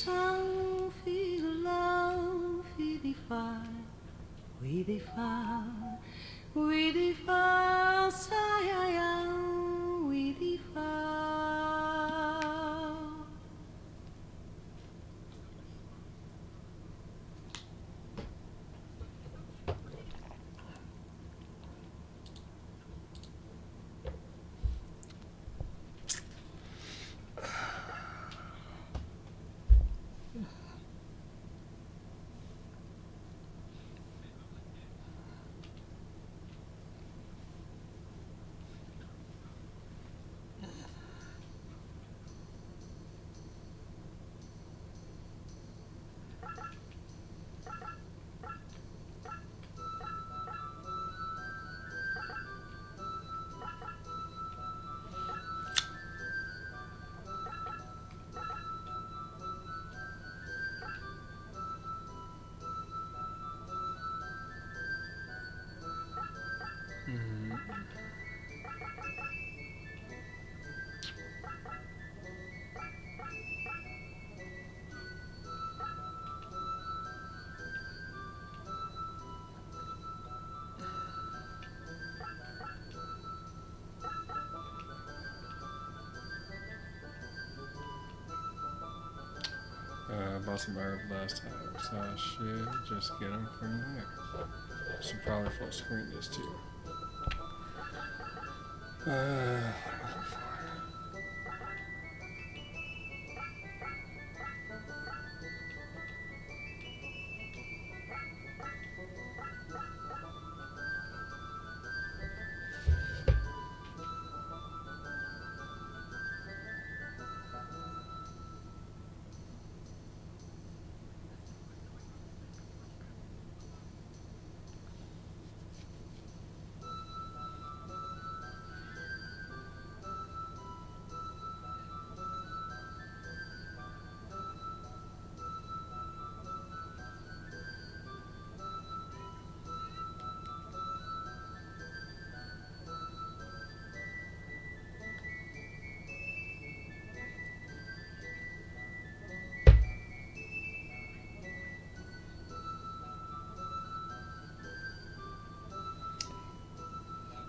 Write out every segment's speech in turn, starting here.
sang feel love, we defy, sayang, we defy. Bought some herbs last time, so I should just get them from there. Should probably full screen this too. What am I looking for?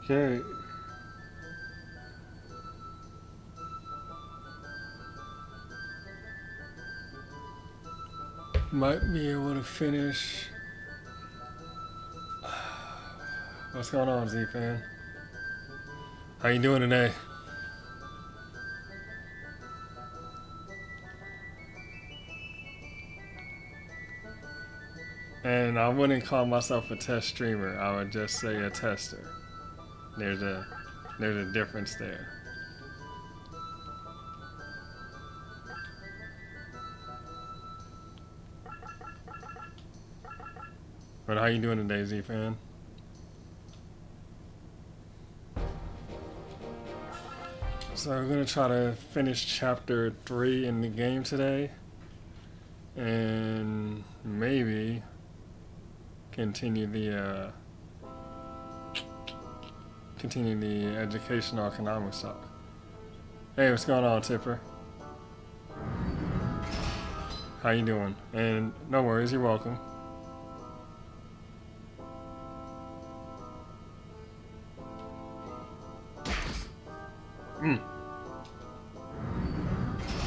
Okay. Might be able to finish. What's going on, Z-Fan? How you doing today? And I wouldn't call myself a test streamer. I would just say a tester. There's a difference there. But how you doing today, Z-Fan? So we're gonna try to finish chapter 3 in the game today, and maybe continue the educational economics talk. Hey, what's going on, Tipper? How you doing? And no worries, you're welcome.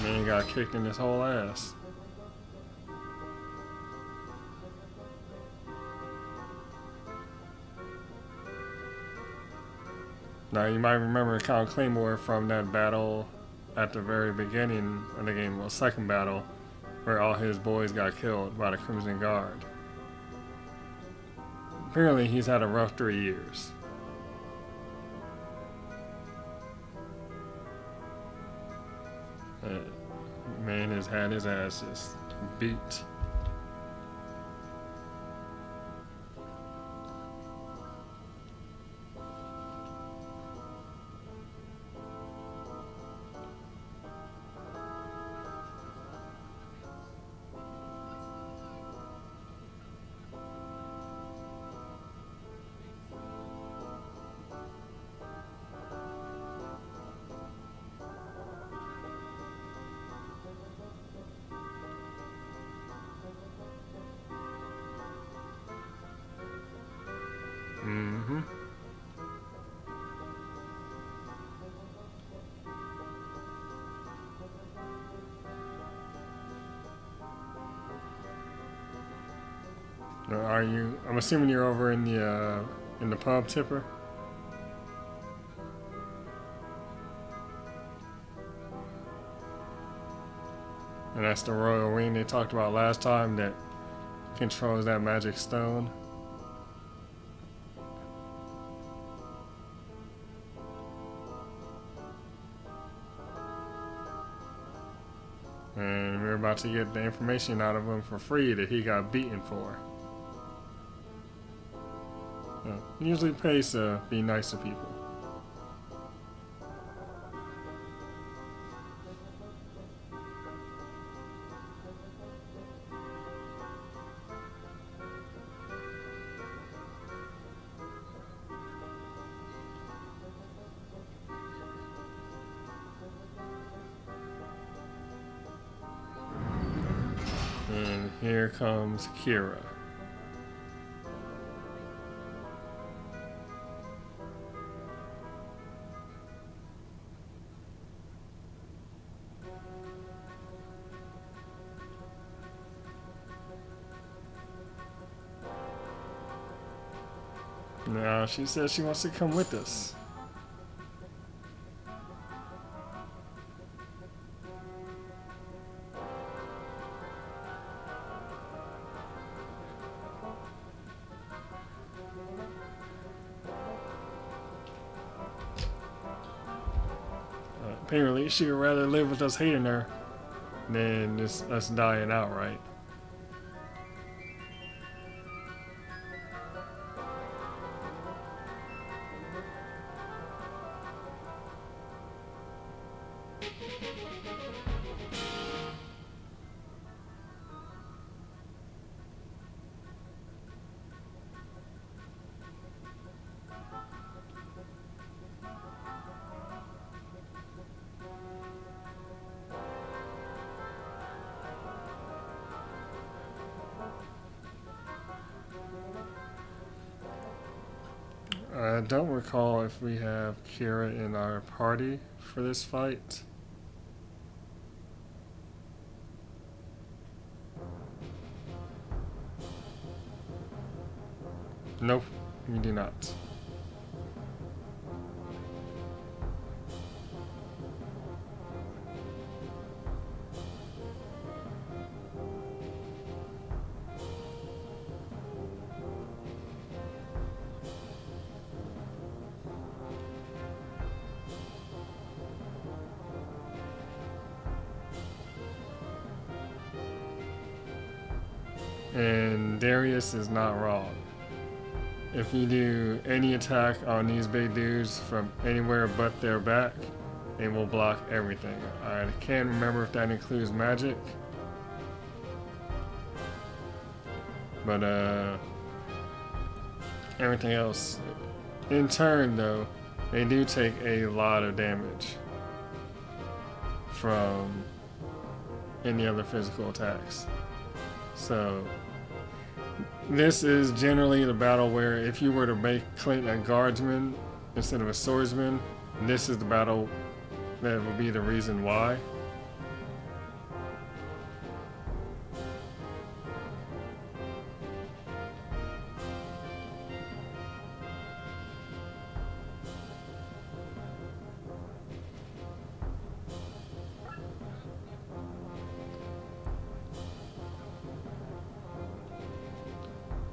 Man got kicked in his whole ass. Now you might remember Count Claymore from that battle at the very beginning of the game, well, second battle, where all his boys got killed by the Crimson Guard. Apparently he's had a rough 3 years. Man has had his ass just beat. Are you? I'm assuming you're over in the pub, Tipper. And that's the royal ring they talked about last time that controls that magic stone. And we're about to get the information out of him for free that he got beaten for. Usually pays to be nice to people. And here comes Kira. Now she says she wants to come with us. Apparently, she would rather live with us hating her than just us dying outright. I don't recall if we have Kira in our party for this fight. Nope, we do not. And Darius is not wrong. If you do any attack on these big dudes from anywhere but their back, they will block everything. I can't remember if that includes magic. But everything else. In turn though, they do take a lot of damage from any other physical attacks. So this is generally the battle where if you were to make Clint a guardsman instead of a swordsman, this is the battle that would be the reason why.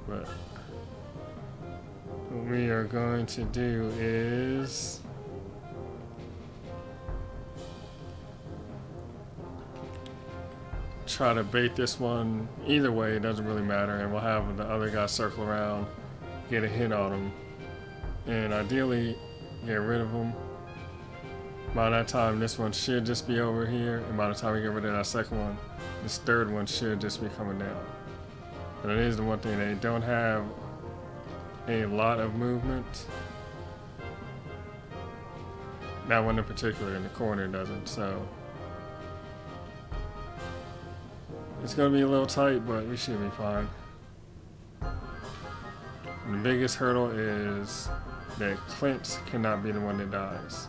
But what we are going to do is try to bait this one. Either way, it doesn't really matter, and we'll have the other guy circle around, get a hit on him, and ideally get rid of him. By that time, this one should just be over here, and by the time we get rid of that second one, this third one should just be coming down. But it is the one thing, they don't have a lot of movement. That one in particular in the corner doesn't, so it's gonna be a little tight, but we should be fine. And the biggest hurdle is that Clint cannot be the one that dies.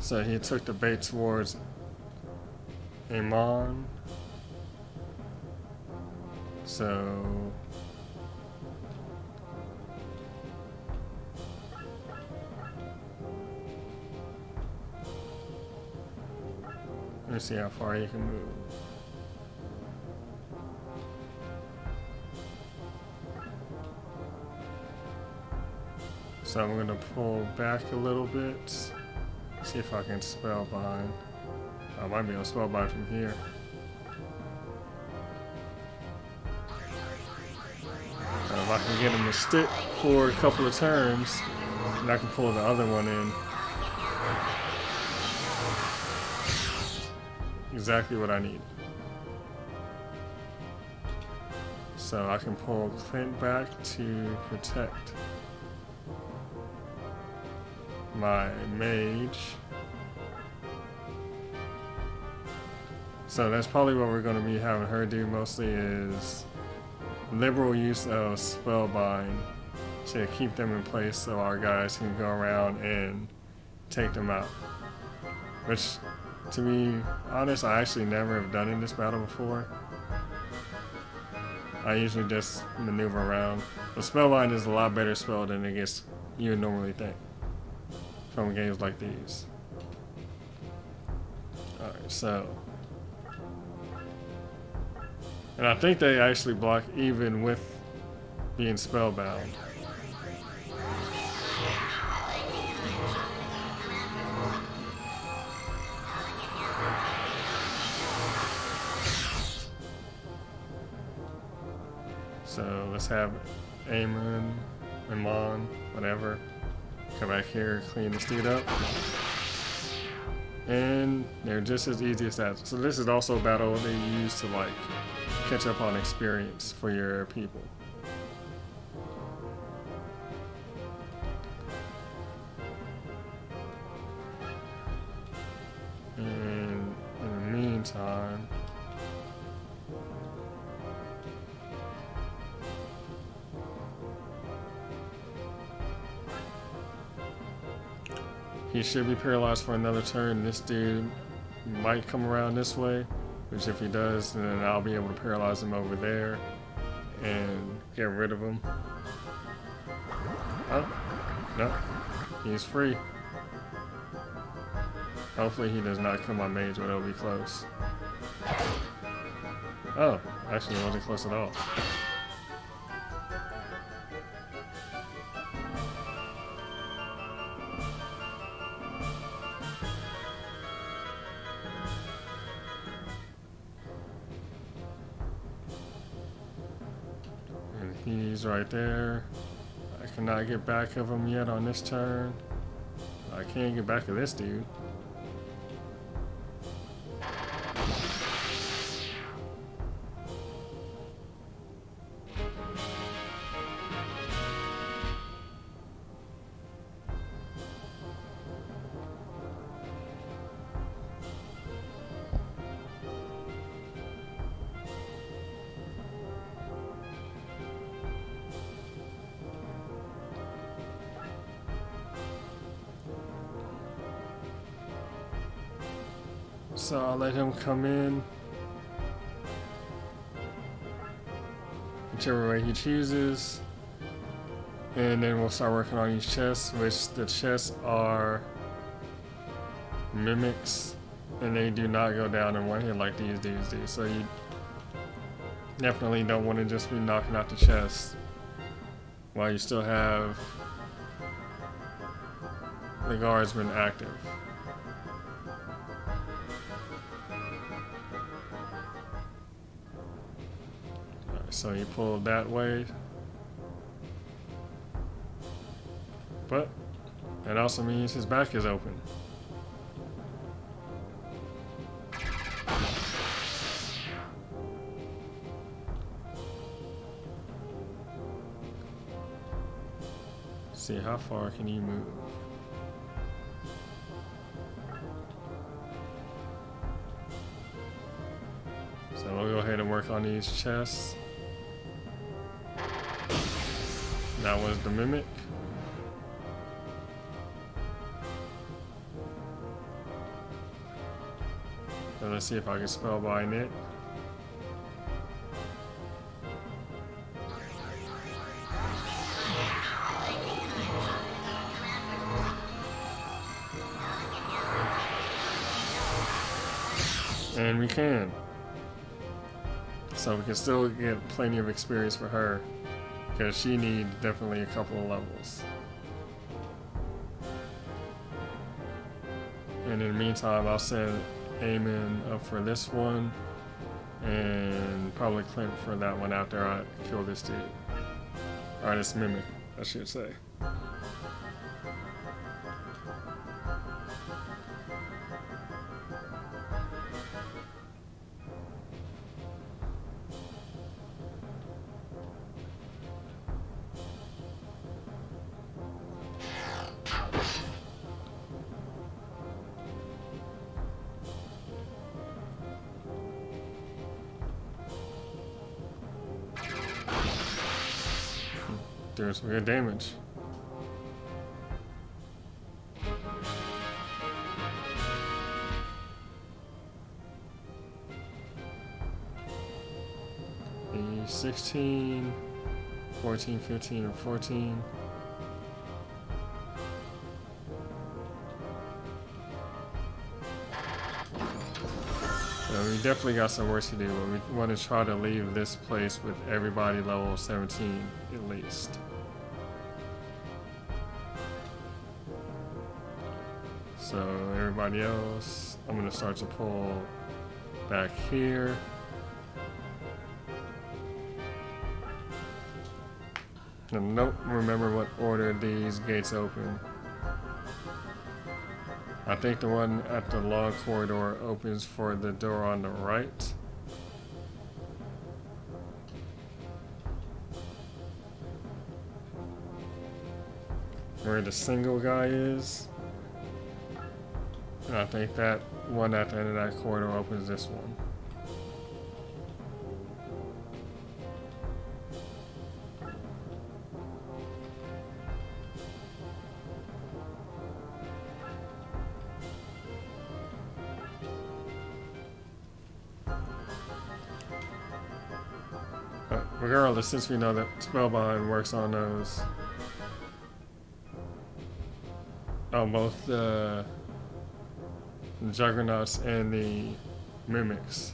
So he took the bait towards Amon. So let me see how far he can move. So I'm gonna pull back a little bit. See if I can spellbind. I might be able to spellbind from here. If I can get him to stick for a couple of turns, and I can pull the other one in. Exactly what I need. So I can pull Clint back to protect my mage. So that's probably what we're going to be having her do mostly is liberal use of spellbind to keep them in place so our guys can go around and take them out. Which, to be honest, I actually never have done in this battle before. I usually just maneuver around. The spellbind is a lot better spell than I guess you would normally think from games like these. Alright, so. And I think they actually block even with being spellbound. So let's have Amon, whatever. Come back here, clean this dude up. And they're just as easy as that. So this is also a battle they use to like catch up on experience for your people. And in the meantime, he should be paralyzed for another turn. This dude might come around this way, which if he does, then I'll be able to paralyze him over there and get rid of him. Oh, no, he's free. Hopefully he does not kill my mage, but it'll be close. Oh, actually it wasn't close at all. He's right there. I cannot get back of him yet on this turn. I can't get back of this dude. So I'll let him come in whichever way he chooses, and then we'll start working on these chests, which the chests are mimics and they do not go down in one hit like these dudes do. So you definitely don't want to just be knocking out the chest while you still have the guardsmen active. So he pulled that way, but that also means his back is open. See how far can you move? So we'll go ahead and work on these chests. That was the mimic. So let's see if I can spellbind it. And we can. So we can still get plenty of experience for her, because she needs definitely a couple of levels. And in the meantime, I'll send Eamon up for this one, and probably Clint for that one after I kill this dude. Or this mimic, I should say. Doing some good damage. The 16, 14, 15, and 14. So we definitely got some work to do, but we want to try to leave this place with everybody level 17 at least. So everybody else, I'm going to start to pull back here. And don't remember what order these gates open. I think the one at the long corridor opens for the door on the right. Where the single guy is. And I think that one at the end of that corridor opens this one. Regardless, since we know that Spellbind works on those, on both the Juggernauts and the Mimics,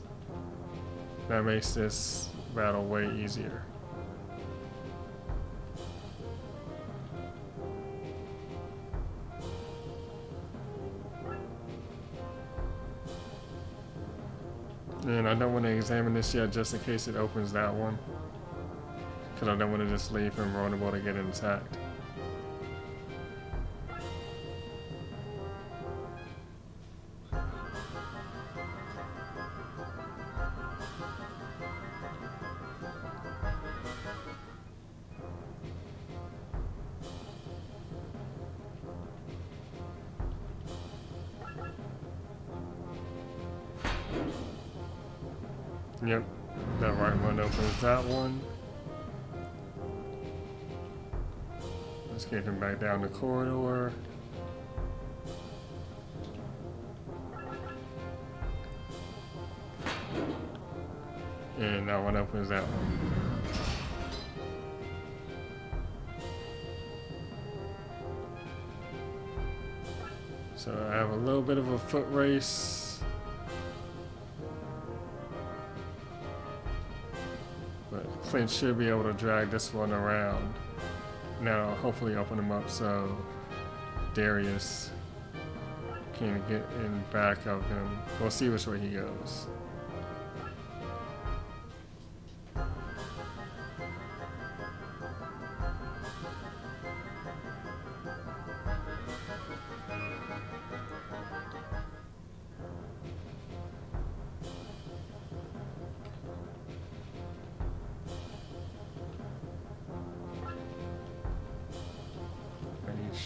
that makes this battle way easier. And I don't want to examine this yet just in case it opens that one, because I don't want to just leave him vulnerable to get attacked. Yep, that right one opens that one. Let's get him back down the corridor. And that one opens that one. So I have a little bit of a foot race. But Clint should be able to drag this one around. Now hopefully open him up so Darius can get in back of him. We'll see which way he goes.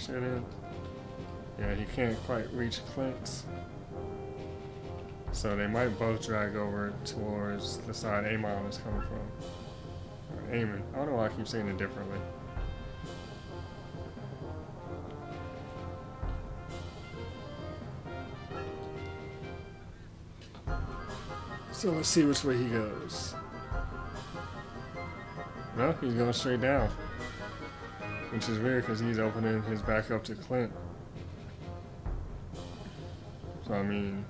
Shouldn't. Yeah, he can't quite reach Clint. So they might both drag over towards the side Amon is coming from. Or Eamon. I don't know why I keep saying it differently. So let's see which way he goes. No, he's going straight down. Which is weird because he's opening his back up to Clint. So I mean,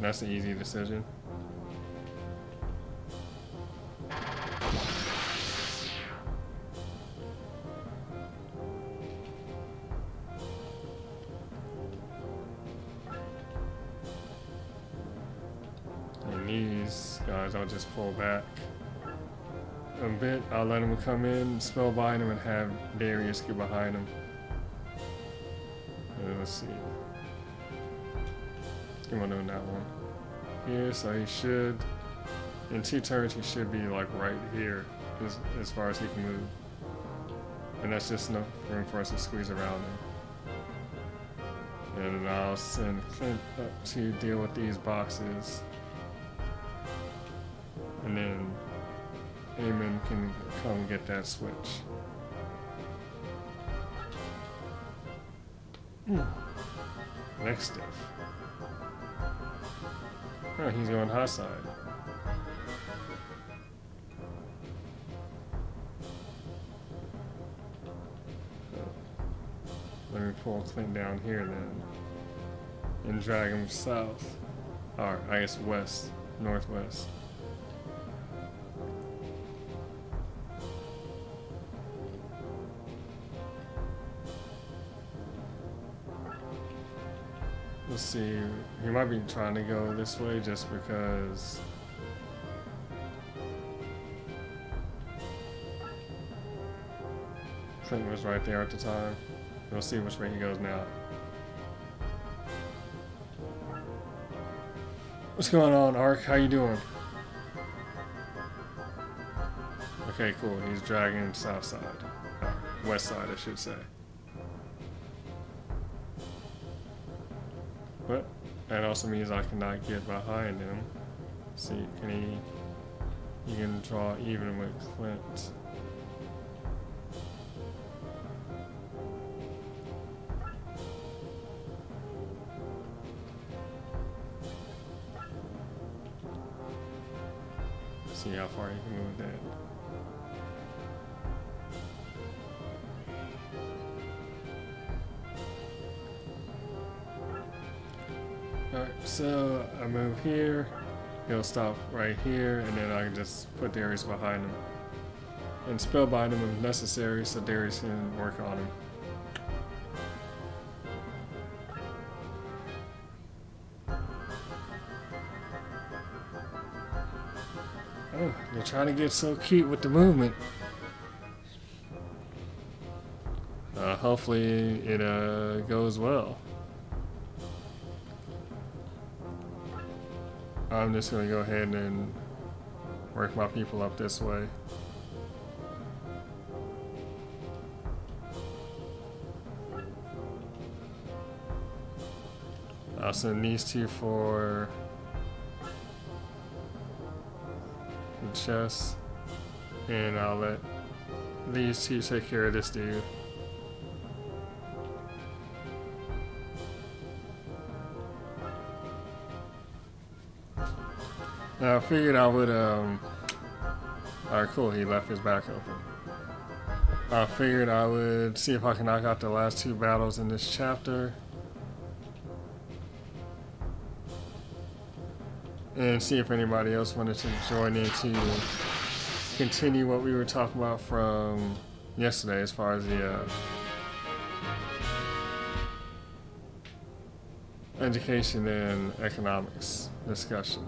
that's an easy decision. And these guys, I'll just pull back a bit. I'll let him come in, spellbind him, and have Darius get behind him. Let's see. Come on, doing that one. Here, so he should, in 2 turns, he should be like right here as far as he can move. And that's just enough room for us to squeeze around him. And I'll send Clint up to deal with these boxes. And then Eamon can come get that switch. Next step. Oh, he's going high side. Let me pull Clint down here then. And drag him south. Or, I guess west. Northwest. Let's see, he might be trying to go this way just because Clint was right there at the time. We'll see which way he goes now. What's going on, Ark? How you doing? Okay, cool. He's dragging south side. West side, I should say. But that also means I cannot get behind him. See, can he can draw even with Clint. See how far he can move that. Alright, so I move here, he'll stop right here, and then I can just put Darius behind him. And spellbind him if necessary so Darius can work on him. Oh, they're trying to get so cute with the movement. Hopefully it goes well. I'm just going to go ahead and work my people up this way. I'll send these two for the chest, and I'll let these two take care of this dude. Now I figured I would, alright, cool, he left his back open. I figured I would see if I can knock out the last 2 battles in this chapter. And see if anybody else wanted to join in to continue what we were talking about from yesterday as far as the education and economics discussion.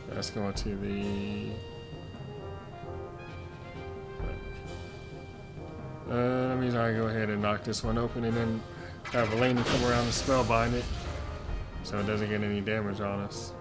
That's going to the... that means I go ahead and knock this one open and then have Elena come around and spellbind it so it doesn't get any damage on us.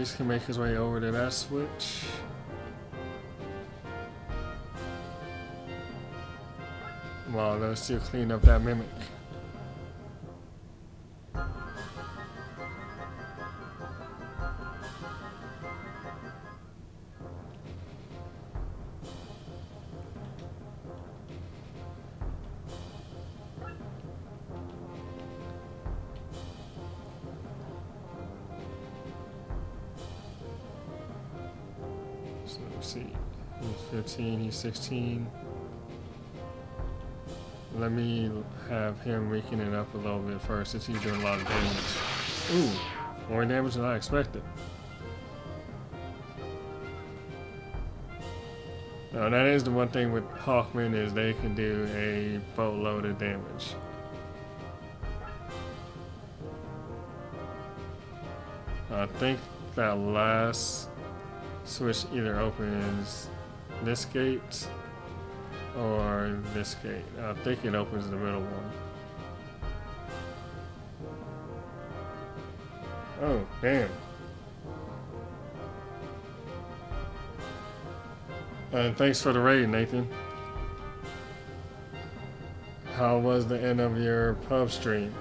priest can make his way over to that switch. While those two clean up that mimic. So let's see. He's 15, he's 16. Let me have him weaken it up a little bit first since he's doing a lot of damage. Ooh, more damage than I expected. Now that is the one thing with Hawkman is they can do a boatload of damage. I think that last switch either opens this gate or this gate. I think it opens the middle one. Oh, damn. Thanks for the raid, Nathan. How was the end of your pub stream?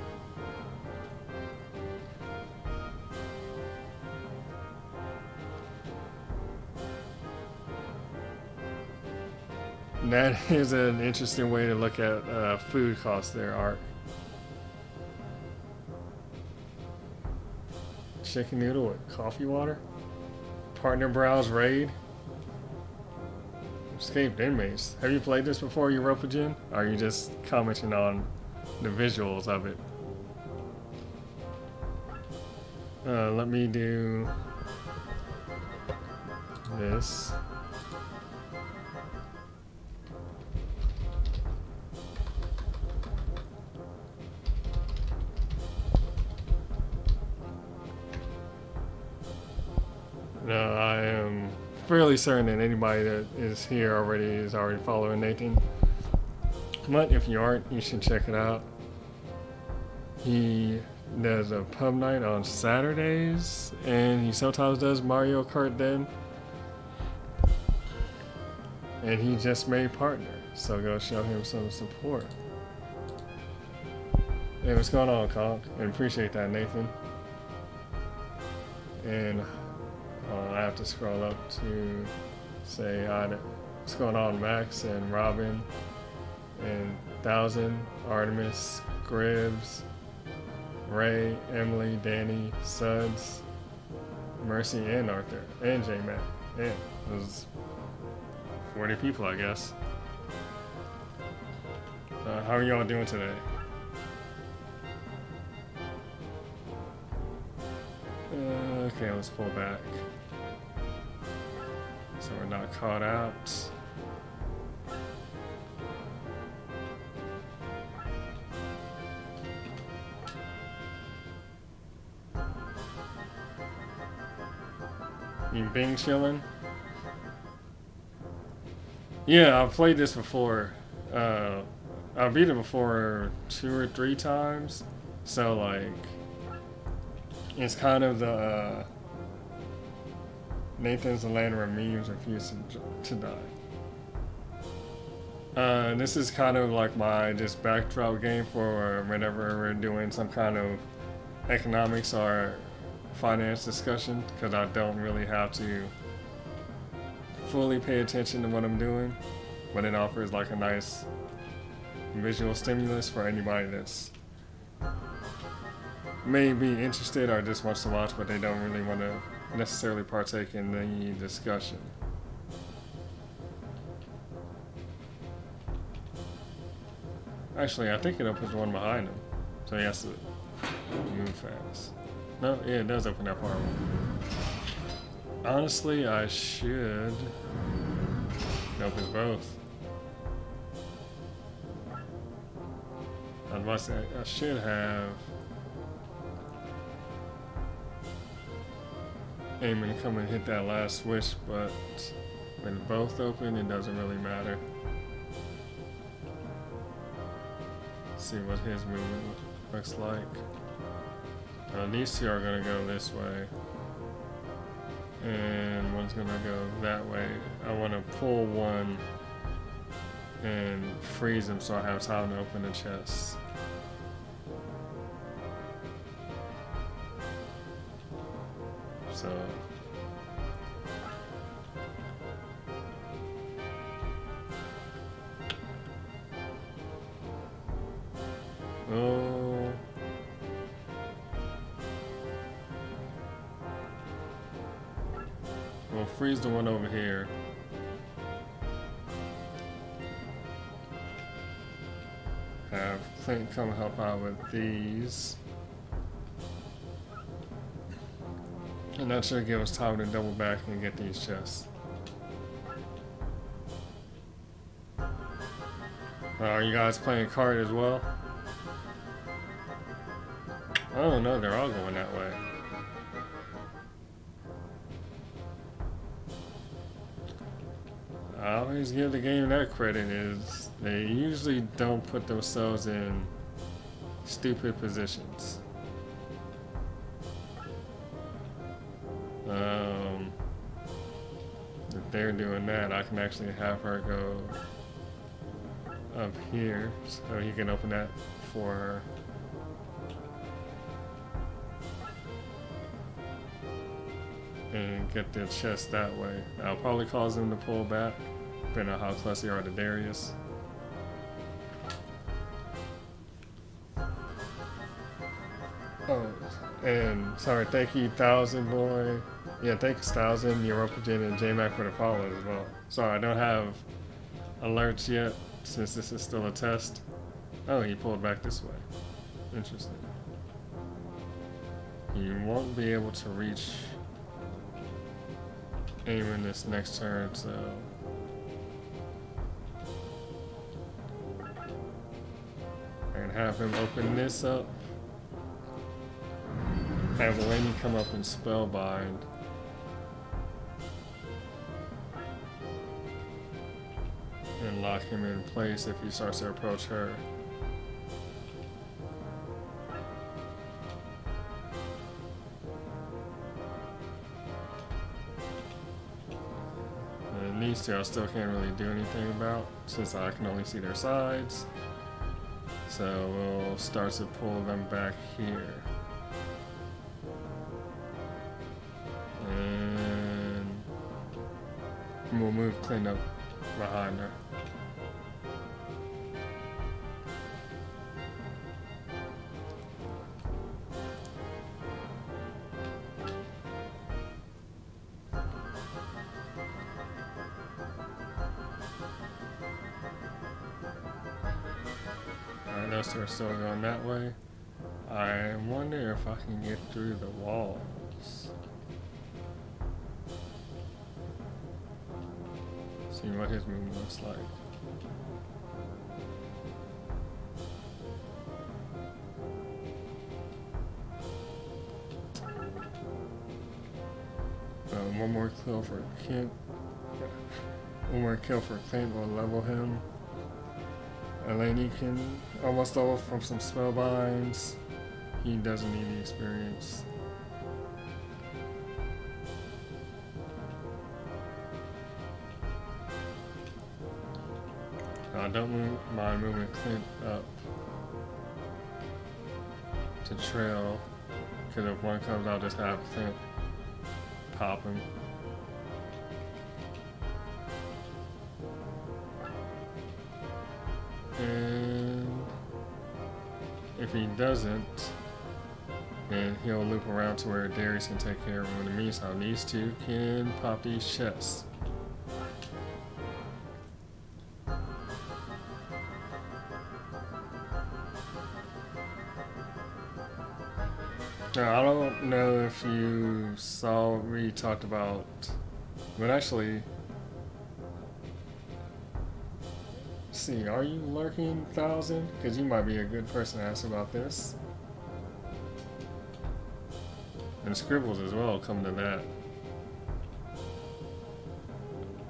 That is an interesting way to look at food costs there, Art. Chicken noodle with coffee water? Partner browse raid? Escaped inmates. Have you played this before, Europa Jin? Or are you just commenting on the visuals of it? Let me do this. No, I am fairly certain that anybody that is here already is already following Nathan. But if you aren't, you should check it out. He does a pub night on Saturdays, and he sometimes does Mario Kart then. And he just made partner, so go show him some support. Hey, what's going on, Conk? And appreciate that, Nathan. And I have to scroll up to say hi to what's going on, Max and Robin and Thousand, Artemis, Gribbs, Ray, Emily, Danny, Suds, Mercy, and Arthur, and J-Mac. Yeah, it was 40 people, I guess. How are y'all doing today? Okay, let's pull back. So we're not caught out. You been chilling? Yeah, I've played this before. I've beat it before 2 or 3 times. So like, it's kind of the Nathan's the land where memes refuse to die. This is kind of like my just backdrop game for whenever we're doing some kind of economics or finance discussion, because I don't really have to fully pay attention to what I'm doing, but it offers like a nice visual stimulus for anybody that's may be interested or just wants to watch, but they don't really want to necessarily partake in the discussion. Actually, I think it opens one behind him, so he has to move fast. No, yeah, it does open that far. Honestly, I should. Nope, it's both. I should have Eamon come and hit that last switch, but when both open, it doesn't really matter. Let's see what his movement looks like. These two are gonna go this way. and one's gonna go that way. I want to pull one and freeze him so I have time to open the chest. So oh, we'll freeze the one over here. Have Clint come help out with these. And that should give us time to double back and get these chests. Are you guys playing card as well? Oh no, they're all going that way. I always give the game that credit, is they usually don't put themselves in stupid positions. If they're doing that, I can actually have her go up here so he can open that for her. And get the chest that way. I'll probably cause them to pull back, depending on how close they are to Darius. Oh, and sorry, thank you, Thousand Boy. Yeah, thanks, Thousand, European, and J-Mac for the follow as well. Sorry, I don't have alerts yet, since this is still a test. Oh, he pulled back this way. Interesting. You won't be able to reach aim in this next turn, so I can have him open this up. Have Eleni come up and spellbind. And lock him in place if he starts to approach her. And these two I still can't really do anything about since I can only see their sides. So we'll start to pull them back here. And we'll move Clint up behind her. Alright, those two are still going that way. I wonder if I can get through the walls. See what his movement looks like. One more kill for Clint. One more kill for Clint will level him. Eleni can almost level from some spellbinds. He doesn't need the experience. Don't mind moving Clint up to trail, because if one comes, I'll just have Clint pop him. And if he doesn't, then he'll loop around to where Darius can take care of him. In the meantime, these two can pop these chests. Now, I don't know if you saw what we talked about, but actually, see, are you lurking, Thousand? Because you might be a good person to ask about this. And Scribbles as well, come to that.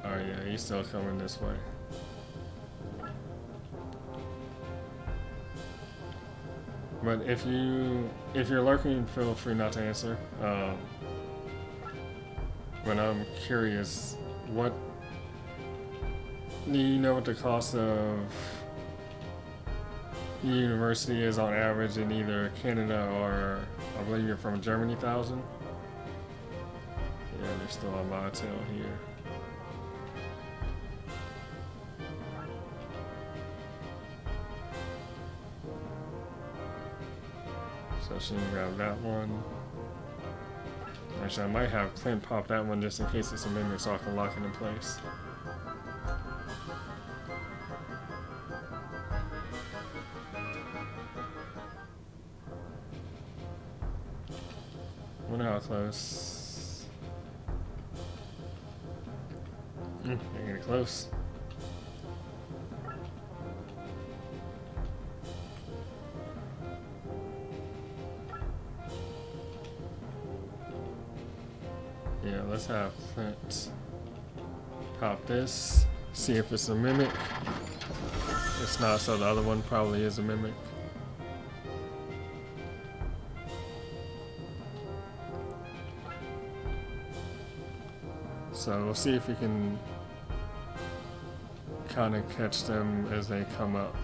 Oh yeah, he's still coming this way. But if you're lurking, feel free not to answer. But but I'm curious, what do you know what the cost of university is on average in either Canada or I believe you're from Germany, 1,000? Yeah, they're still on my tail here. So she can grab that one. Actually, I might have Clint pop that one just in case it's a mimic so I can lock it in place. Wonder how close. They're getting close. Yeah, let's have Clint pop this. See if it's a mimic. It's not, so the other one probably is a mimic. So we'll see if we can kind of catch them as they come up.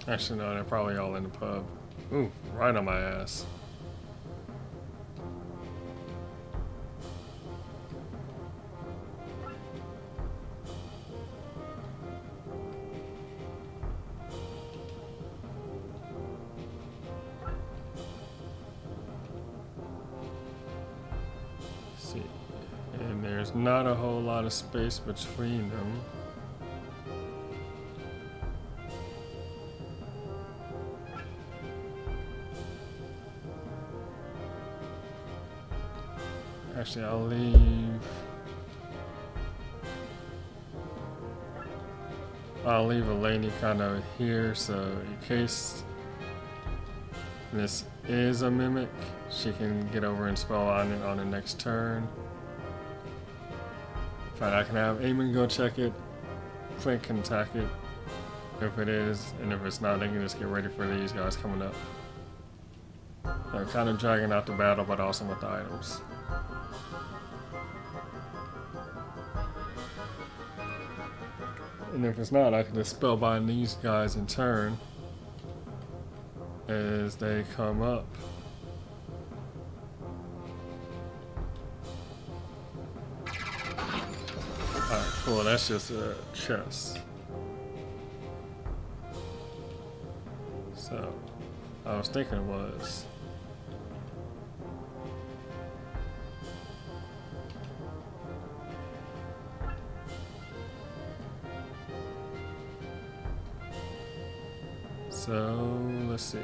Actually, no, they're probably all in the pub. Ooh, right on my ass. See, and there's not a whole lot of space between them. Actually, I'll leave a lady kind of here, so in case this is a mimic, she can get over and spell on it on the next turn. In fact, I can have Eamon go check it, Clint can attack it if it is, and if it's not, they can just get ready for these guys coming up. I'm kind of dragging out the battle, but also with the items. And if it's not, I can just spellbind these guys in turn as they come up. Alright, cool, that's just a chest. So, I was thinking it was. So, let's see.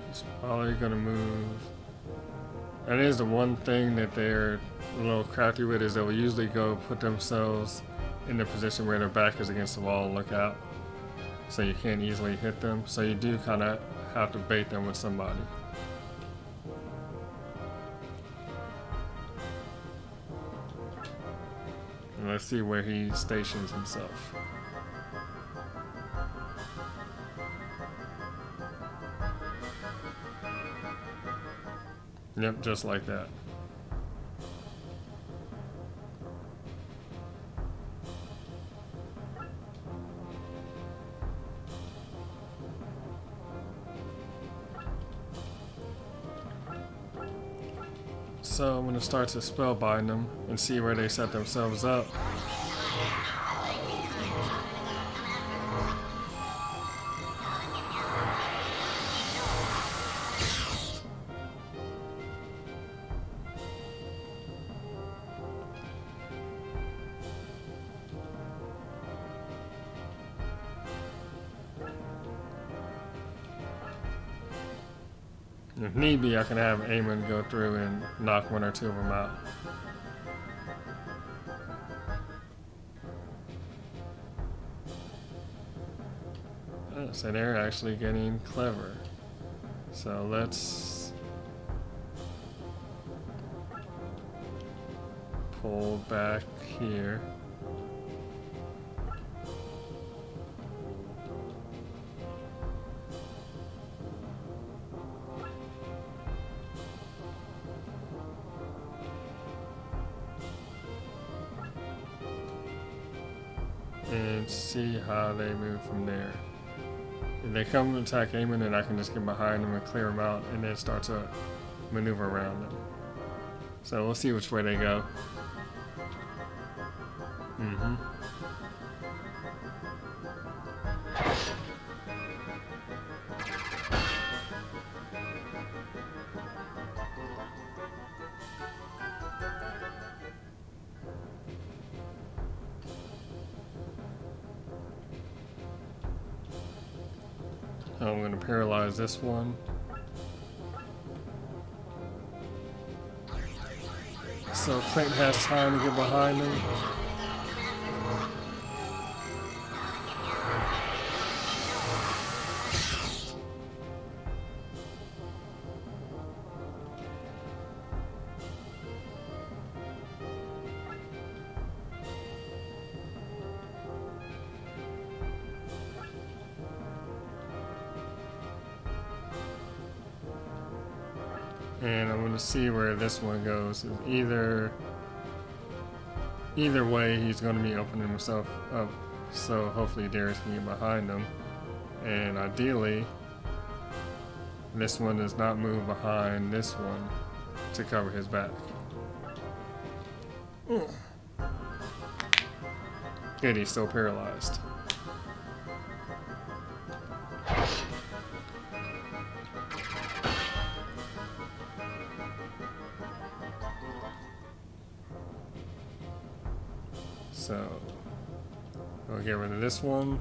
He's probably gonna move. That is the one thing that they're a little crafty with, is they'll usually go put themselves in the position where their back is against the wall and look out. So you can't easily hit them. So you do kind of have to bait them with somebody. And let's see where he stations himself. Yep, just like that. So I'm going to start to spellbind them and see where they set themselves up. If need be, I can have Eamon go through and knock one or two of them out. So they're actually getting clever. So let's pull back here. And see how they move from there. If they come to attack Eamon, then I can just get behind them and clear them out and then start to maneuver around them. So we'll see which way they go. I'm going to paralyze this one. So Clint has time to get behind him. And I'm going to see where this one goes. Either way, he's going to be opening himself up. So hopefully Darius can get behind him. And ideally, this one does not move behind this one to cover his back. Good, he's still paralyzed. So, we'll get rid of this one.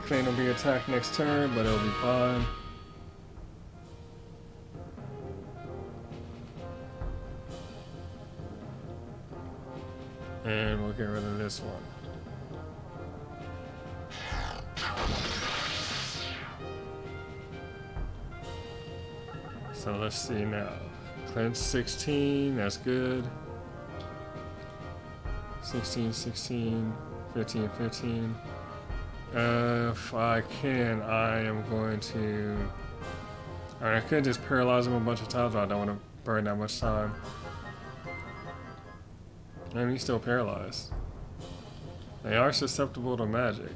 Clint will be attacked next turn, but it'll be fine. And we'll get rid of this one. So let's see now. Clint's 16, that's good. 16, 16, 15, 15. If I can, I am going to... I could just paralyze him a bunch of times, but I don't want to burn that much time. And he's still paralyzed. They are susceptible to magic.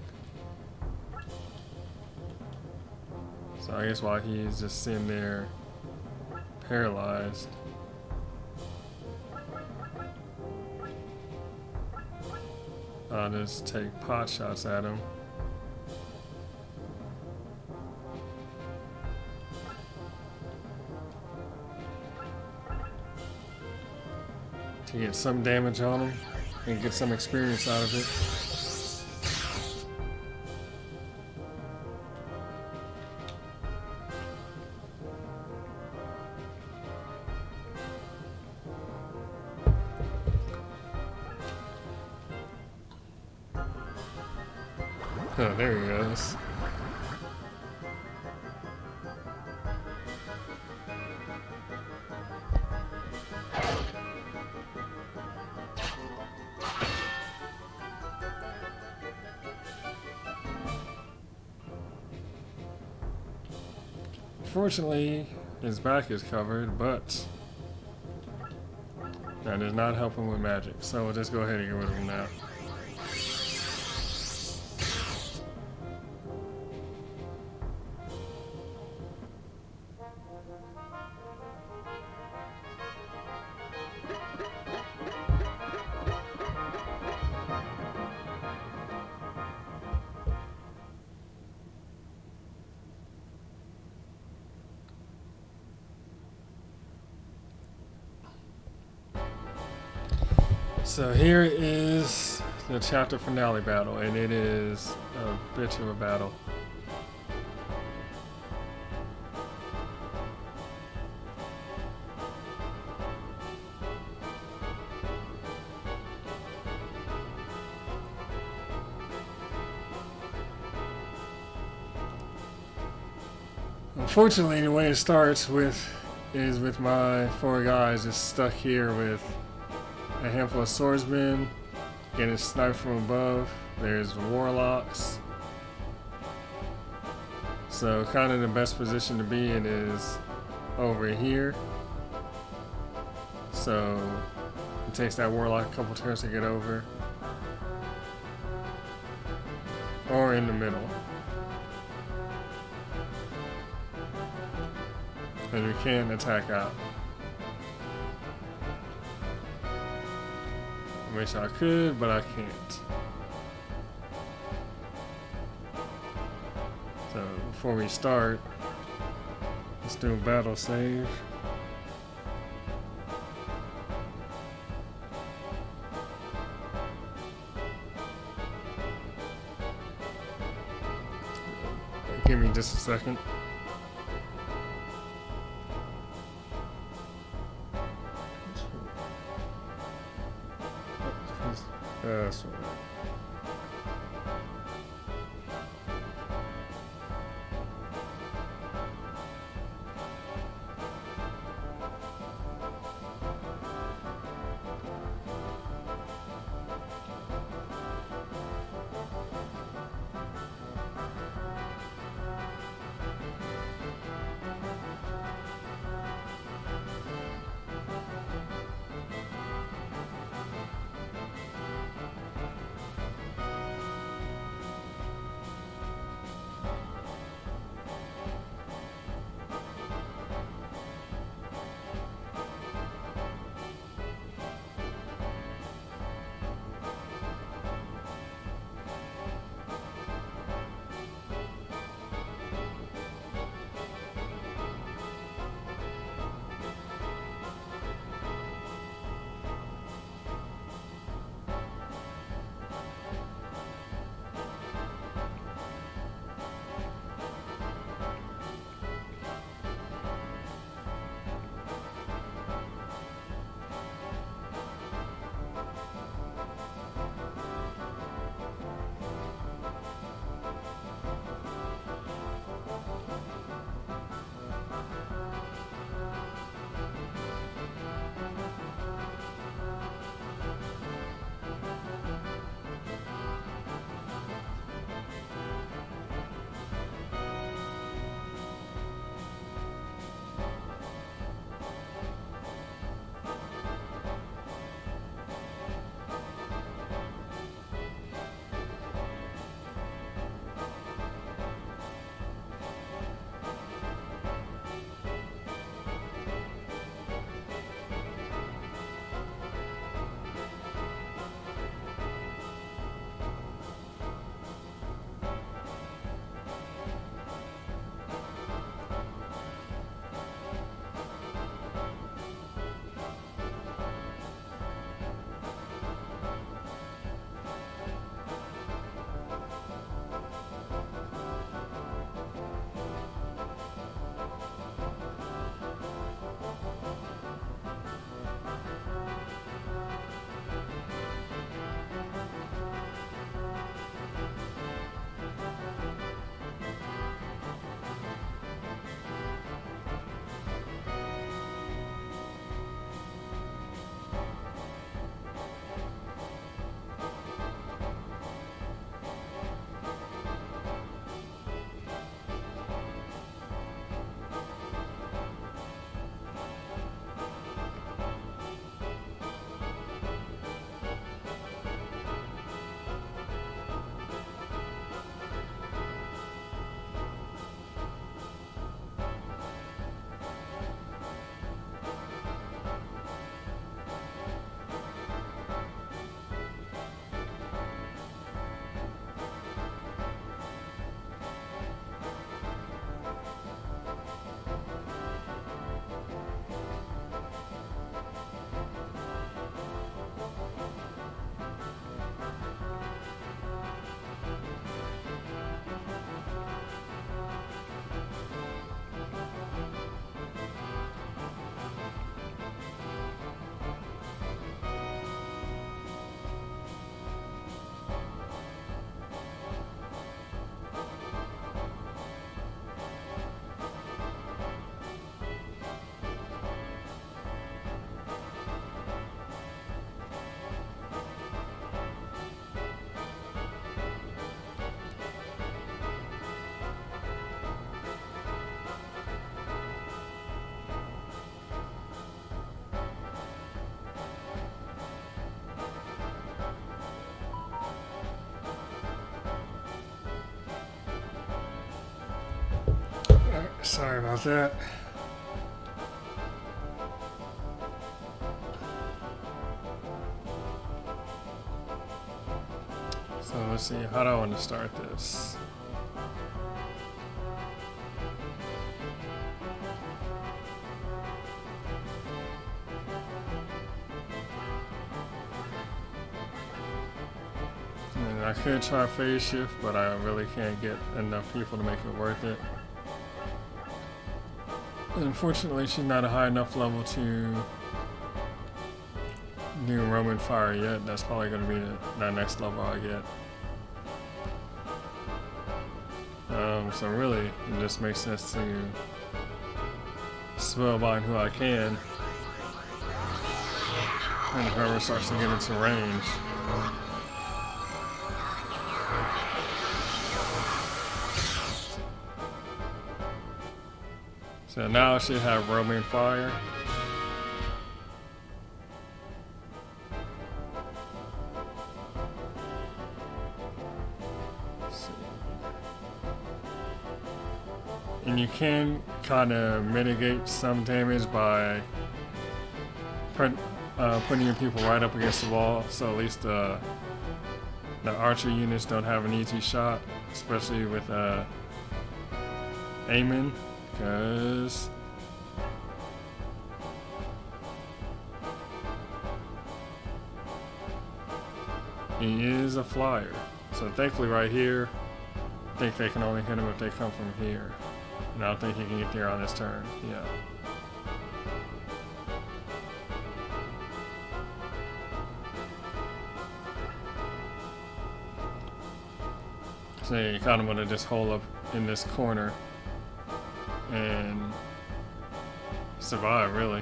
So I guess while he's just sitting there paralyzed, I'll just take pot shots at him. To get some damage on him and get some experience out of it. Oh, there he goes. Unfortunately, his back is covered, but that does not help him with magic. So we'll just go ahead and get rid of him now. So here is the chapter finale battle, and it is a bitch of a battle. Unfortunately, the way it starts with is with my 4 guys just stuck here with a handful of swordsmen getting sniped from above. There's warlocks. So kind of the best position to be in is over here. So it takes that warlock a couple turns to get over. Or in the middle. And we can't attack out. I wish I could, but I can't. So before we start, let's do a battle save. Give me just a second. That's right. Sorry about that. So let's see, how do I want to start this? And I could try phase shift, but I really can't get enough people to make it worth it. And unfortunately, she's not a high enough level to do Roman Fire yet. That's probably going to be the next level I get. So really, it just makes sense to spellbind who I can, and whoever starts to get into range. So now I should have Roman Fire. And you can kind of mitigate some damage by putting your people right up against the wall, so at least the archer units don't have an easy shot, especially with aiming, because he is a flyer. So thankfully right here, I think they can only hit him if they come from here. And I don't think he can get there on his turn. Yeah. So you kind of want to just hold up in this corner and survive, really.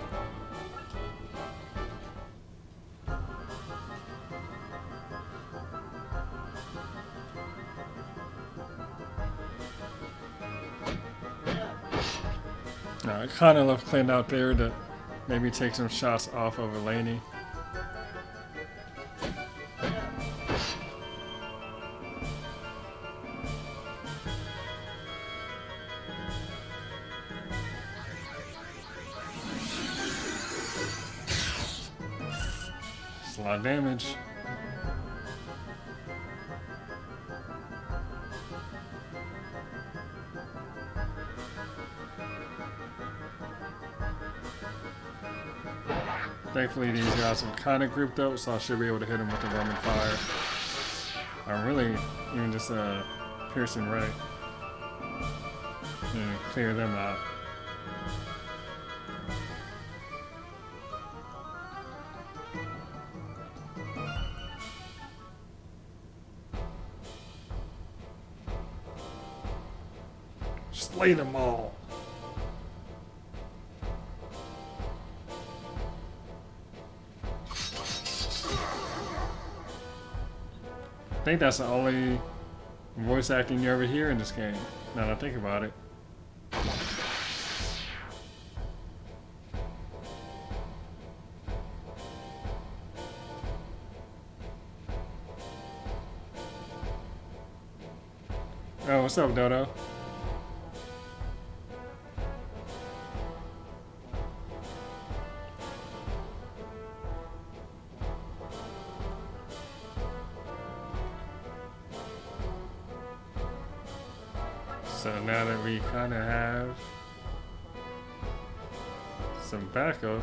I kind of left Clint out there to maybe take some shots off of Eleni. It's a lot of damage. Thankfully these guys are kind of grouped up, so I should be able to hit them with the Roman Fire. I'm really even just piercing right and clear them out. Slay them all. I think that's the only voice acting you ever hear in this game, now that I think about it. Oh, what's up, Dodo? So now that we kind of have some backup,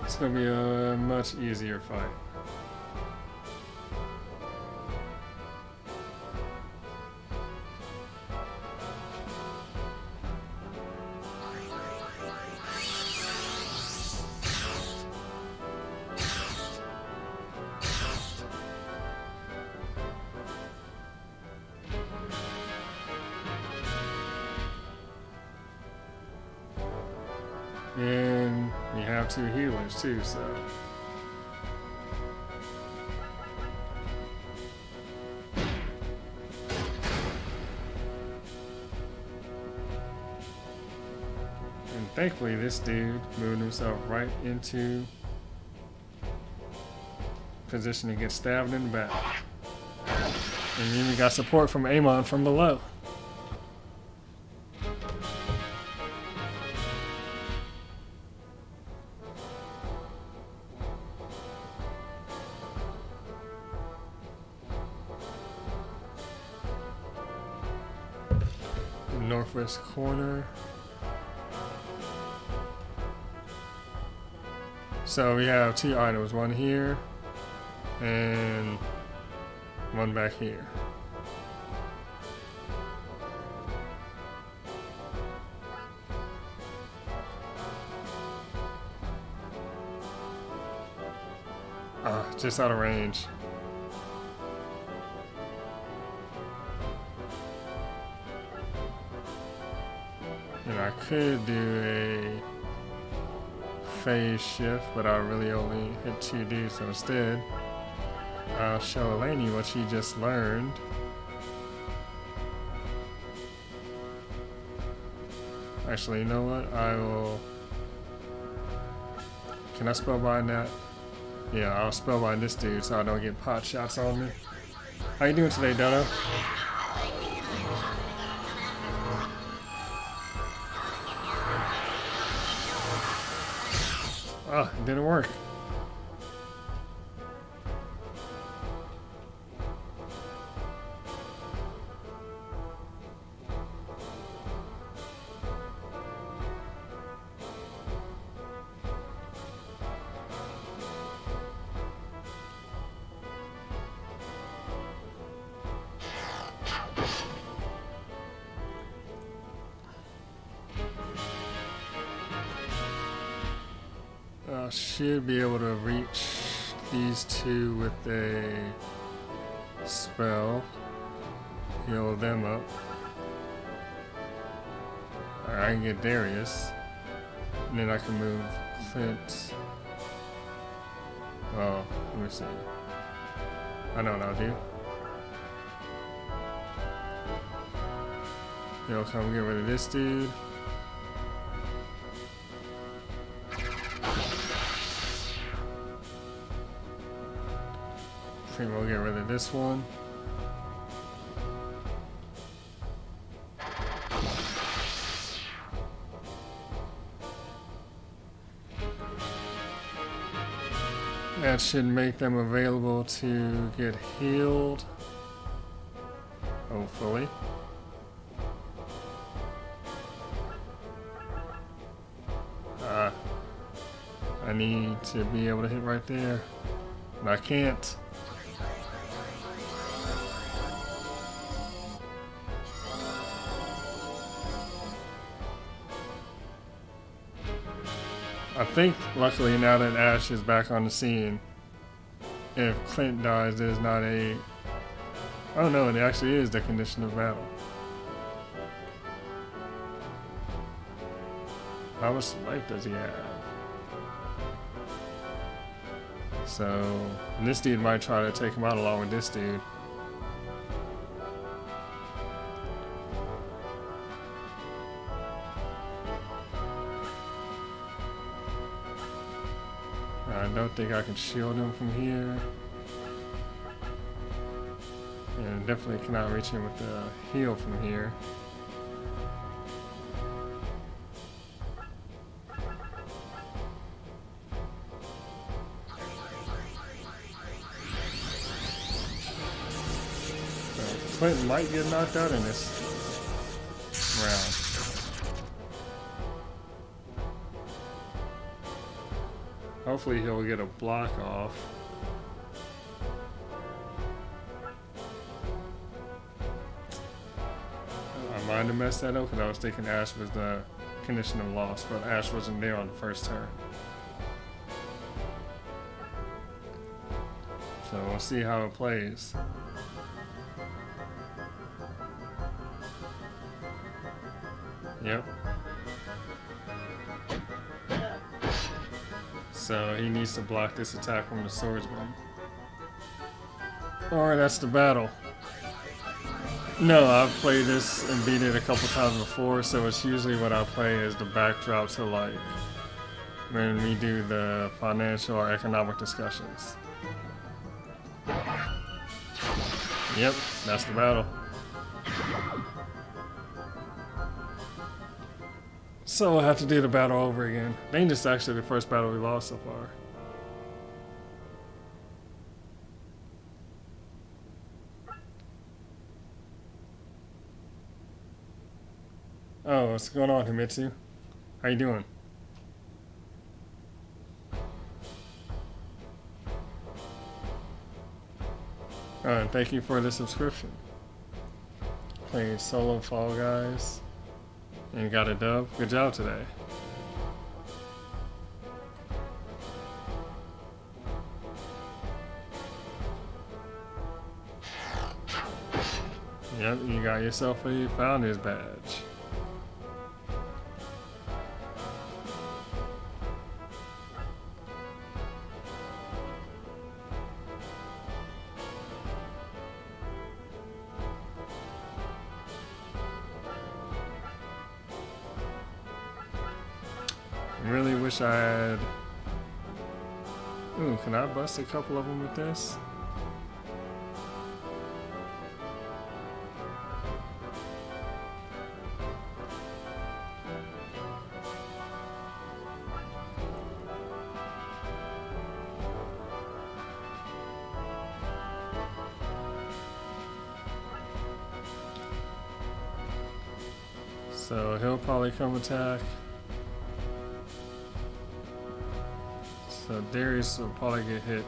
it's going to be a much easier fight. And you have two healers too, so. And thankfully this dude moved himself right into position to get stabbed in the back. And even got support from Amon from below. northwest corner. So we have 2 items, one here and one back here. Just out of range. And I could do a phase shift, but I really only hit 2D, so instead I'll show Eleni what she just learned. Actually, you know what? I will... Can I spellbind that? Yeah, I'll spellbind this dude so I don't get pot shots on me. How you doing today, Dodo? Oh, it didn't work. Should be able to reach these two with a spell. Heal them up. Alright, I can get Darius. And then I can move Clint. Oh, let me see. I know what I'll do. He'll come get rid of this dude. I think we'll get rid of this one. That should make them available to get healed. Hopefully. I need to be able to hit right there. And I can't. I think, luckily, now that Ash is back on the scene, if Clint dies, there's not a... Oh no, it actually is the condition of battle. How much life does he have? So, this dude might try to take him out along with this dude. I don't think I can shield him from here. And definitely cannot reach him with the heal from here. So Clinton might get knocked out in this round. Hopefully he'll get a block off. I might have messed that up because I was thinking Ash was the condition of loss, but Ash wasn't there on the first turn. So we'll see how it plays. Yep. So he needs to block this attack from the swordsman. Alright, that's the battle. No, I've played this and beat it a couple times before, so it's usually what I play as the backdrop to like when we do the financial or economic discussions. Yep, that's the battle. So I'll have to do the battle over again. I think this is actually the first battle we lost so far. Oh, what's going on, Himitsu? How you doing? And thank you for the subscription. Playing solo Fall Guys and got a dub. Good job today. Yep, you got yourself a Founder's Badge. Really wish I had... Ooh, can I bust a couple of them with this? So he'll probably come attack. So Darius will probably get hit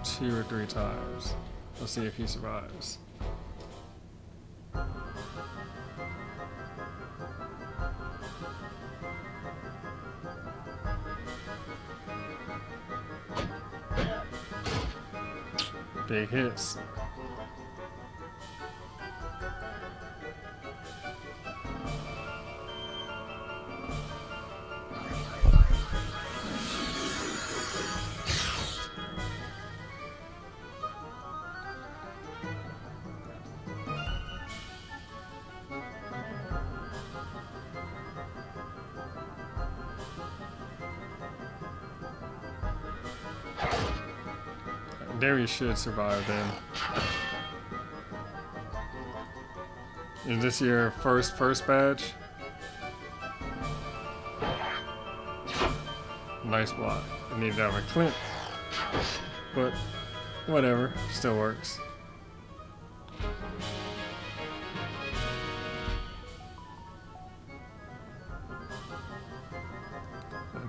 2 or 3 times. Let's see if he survives. Big hits. Darius should survive then. Is this your first badge? Nice block. I need to have a Clint, but whatever, still works.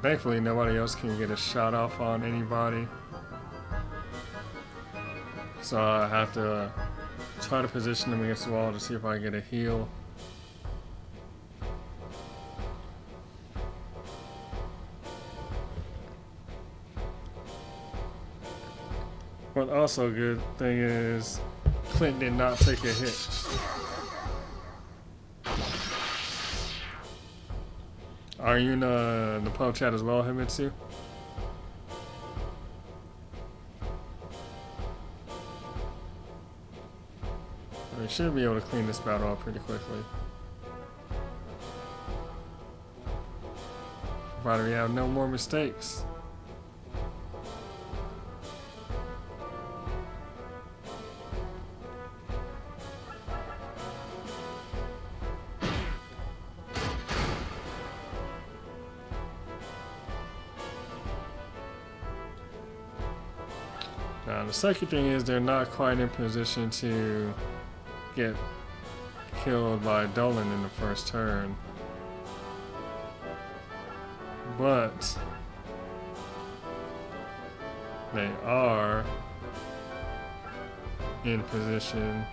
Thankfully, nobody else can get a shot off on anybody. So I have to try to position them against the wall to see if I get a heal. But also a good thing is Clint did not take a hit. Are you in the pub chat as well, Himitsu? We should be able to clean this battle up pretty quickly. Provided we have no more mistakes. Now the second thing is they're not quite in position to get killed by Dolan in the first turn, but they are in position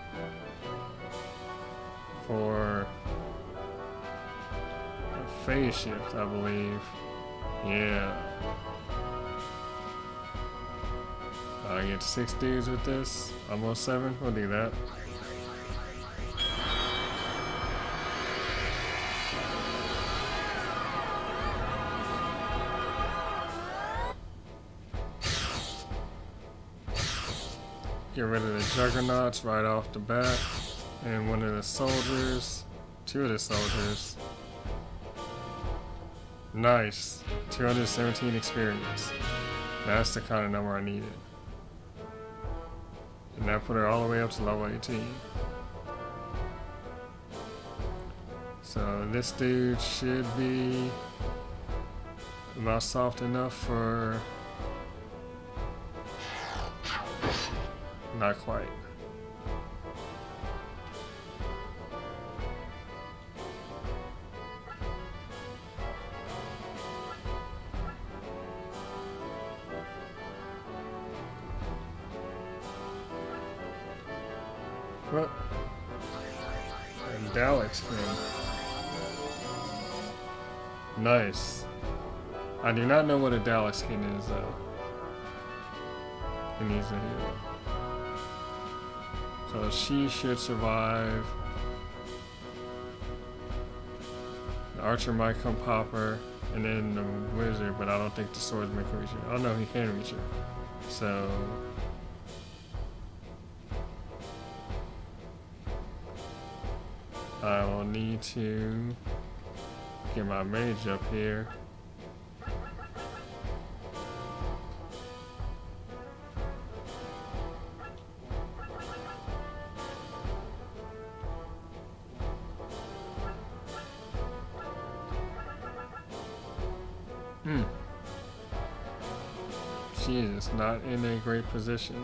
for a phase shift, I believe. Yeah. I get 6 dudes with this, almost 7. We'll do that. Get rid of the juggernauts right off the bat, and one of the soldiers, 2 of the soldiers. Nice, 217 experience. That's the kind of number I needed. And that put her all the way up to level 18. So this dude should be about soft enough for... Not quite. What? A Dalek skin. Nice. I do not know what a Dalek skin is though. It needs a heal. So she should survive. The archer might come pop her, and then the wizard, but I don't think the swordsman can reach her. Oh no, he can reach her. So I will need to get my mage up here. She is not in a great position.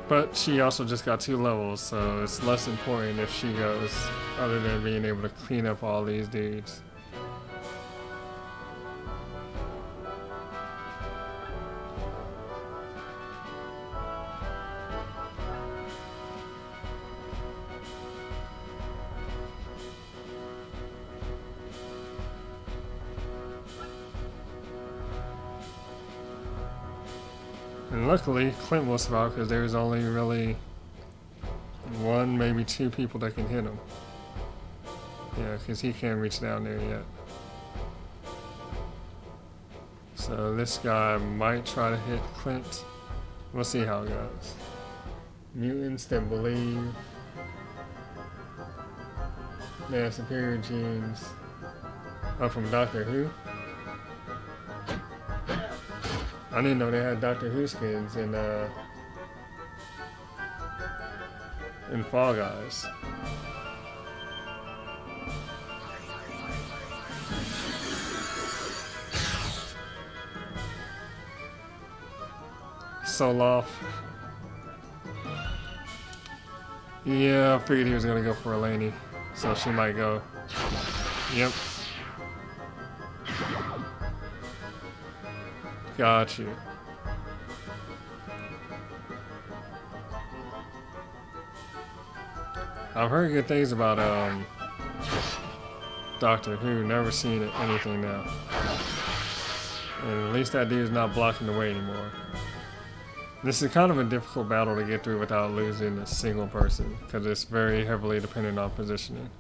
But she also just got 2 levels, so it's less important if she goes, other than being able to clean up all these dudes. And luckily, Clint will survive because there's only really 1, maybe 2 people that can hit him. Yeah, because he can't reach down there yet. So this guy might try to hit Clint. We'll see how it goes. Mutants that believe they have superior genes. Oh, from Doctor Who? I didn't know they had Doctor Who skins in Fall Guys. Soloff. Yeah, I figured he was gonna go for Eleni, so she might go. Yep. Got you. I've heard good things about Doctor Who. Never seen anything now. And at least that dude's not blocking the way anymore. This is kind of a difficult battle to get through without losing a single person, because it's very heavily dependent on positioning.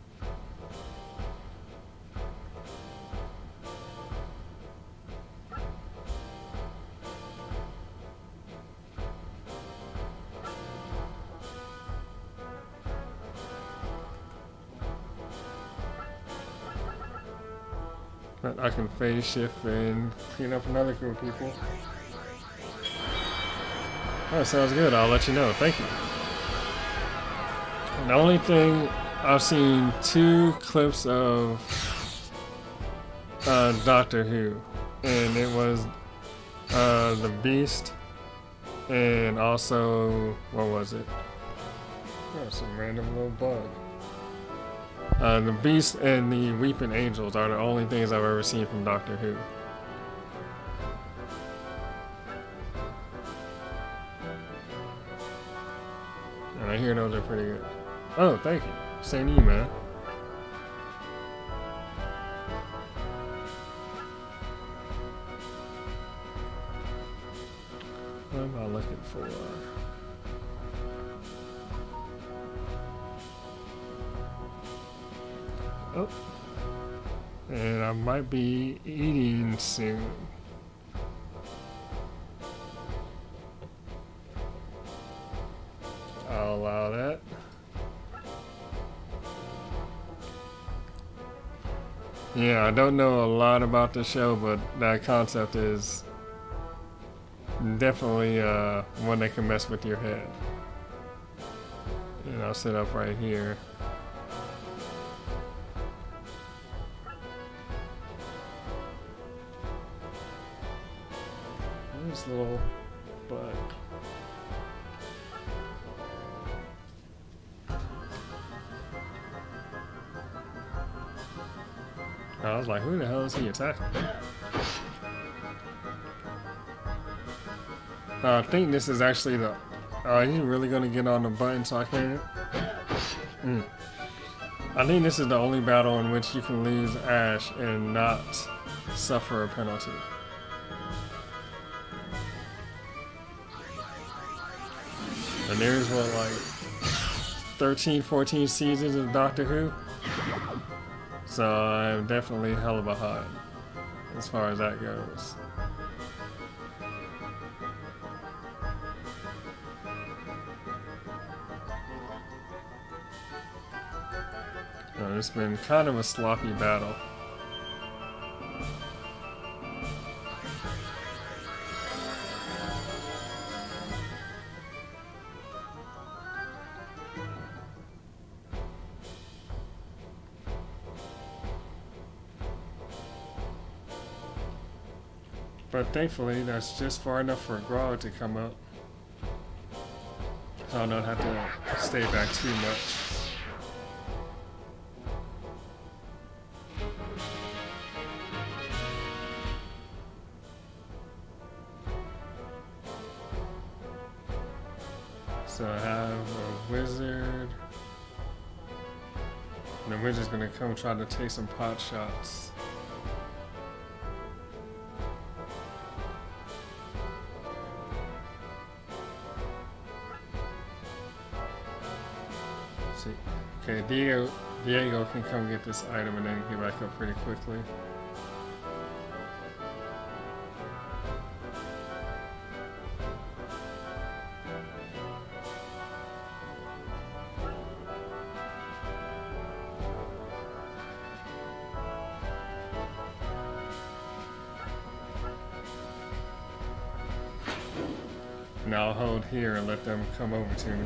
But I can phase shift and clean up another group of people. That sounds good. I'll let you know. Thank you. The only thing, I've seen 2 clips of Doctor Who, and it was the Beast, and also, what was it? Oh, some random little bug. The Beast and the Weeping Angels are the only things I've ever seen from Doctor Who. And I hear those are pretty good. Oh, thank you. Same to you, man. What am I looking for? Oh. And I might be eating soon. I'll allow that. Yeah, I don't know a lot about the show, but that concept is definitely one that can mess with your head. And I'll sit up right here. This little bug. I was like, who the hell is he attacking? I think this is actually the... Are you really gonna get on the button so I can... I think this is the only battle in which you can lose Ash and not suffer a penalty. And there's what, like 13, 14 seasons of Doctor Who? So I'm definitely hella behind as far as that goes. It's been kind of a sloppy battle. But thankfully, that's just far enough for Grog to come up. So I don't have to stay back too much. So I have a wizard. And the wizard's gonna come try to take some pot shots. See. Okay, Diego can come get this item and then get back up pretty quickly. And I'll hold here and let them come over to me.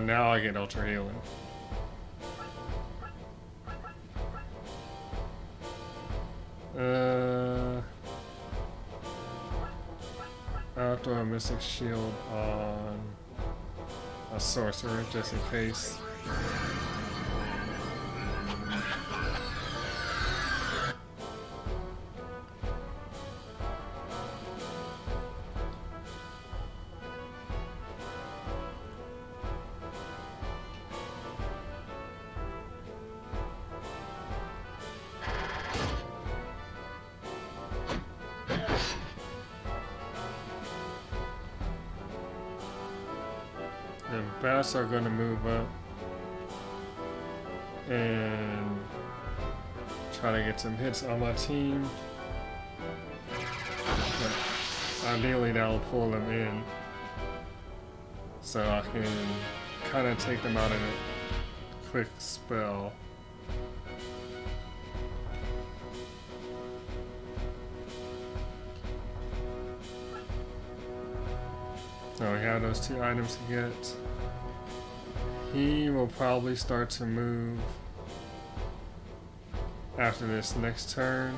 Now I get ultra healing. I'll throw a mystic shield on a sorcerer just in case. The bats are going to move up and try to get some hits on my team. But ideally that'll pull them in so I can kind of take them out in a quick spell. So we have those two items to get. He will probably start to move after this next turn.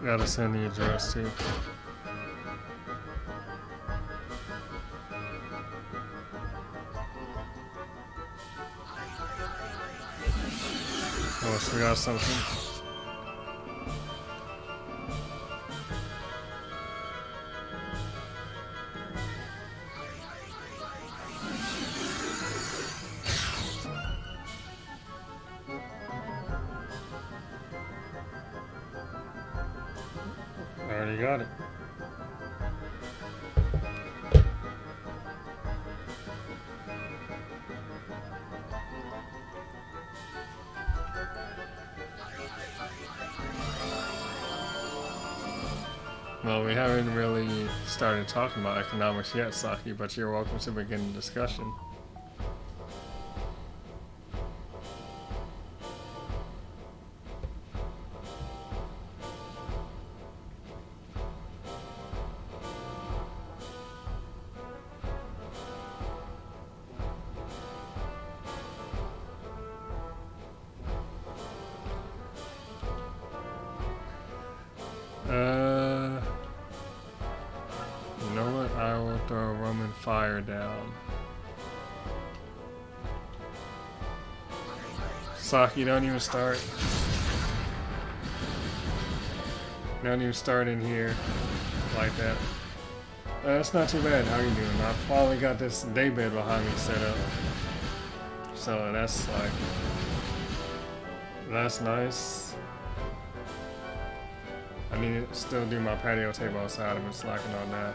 Gotta send the address too. Oh, so we got something. Already got it. Well, we haven't really started talking about economics yet, Saki, but you're welcome to begin the discussion. I will throw Roman fire down. Saki, don't even start. Don't even start in here like that. That's not too bad. How you doing? I finally got this daybed behind me set up. So that's like, that's nice. I need to still do my patio table outside. I've been slacking on that.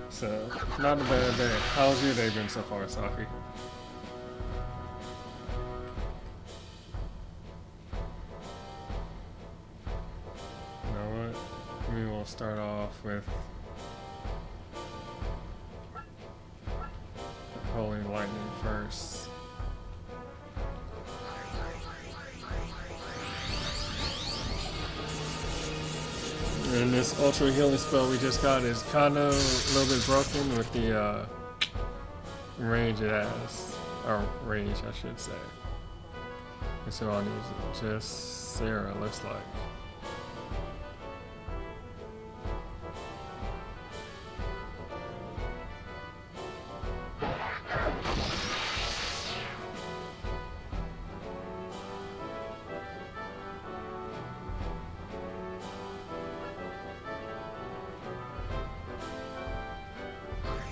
So, not a bad day. How's your day been so far, Saki? You know what? We will start off with Holy Lightning first. And this ultra healing spell we just got is kind of a little bit broken with the range it has. Or range, I should say. And so I'll use just Sarah, looks like.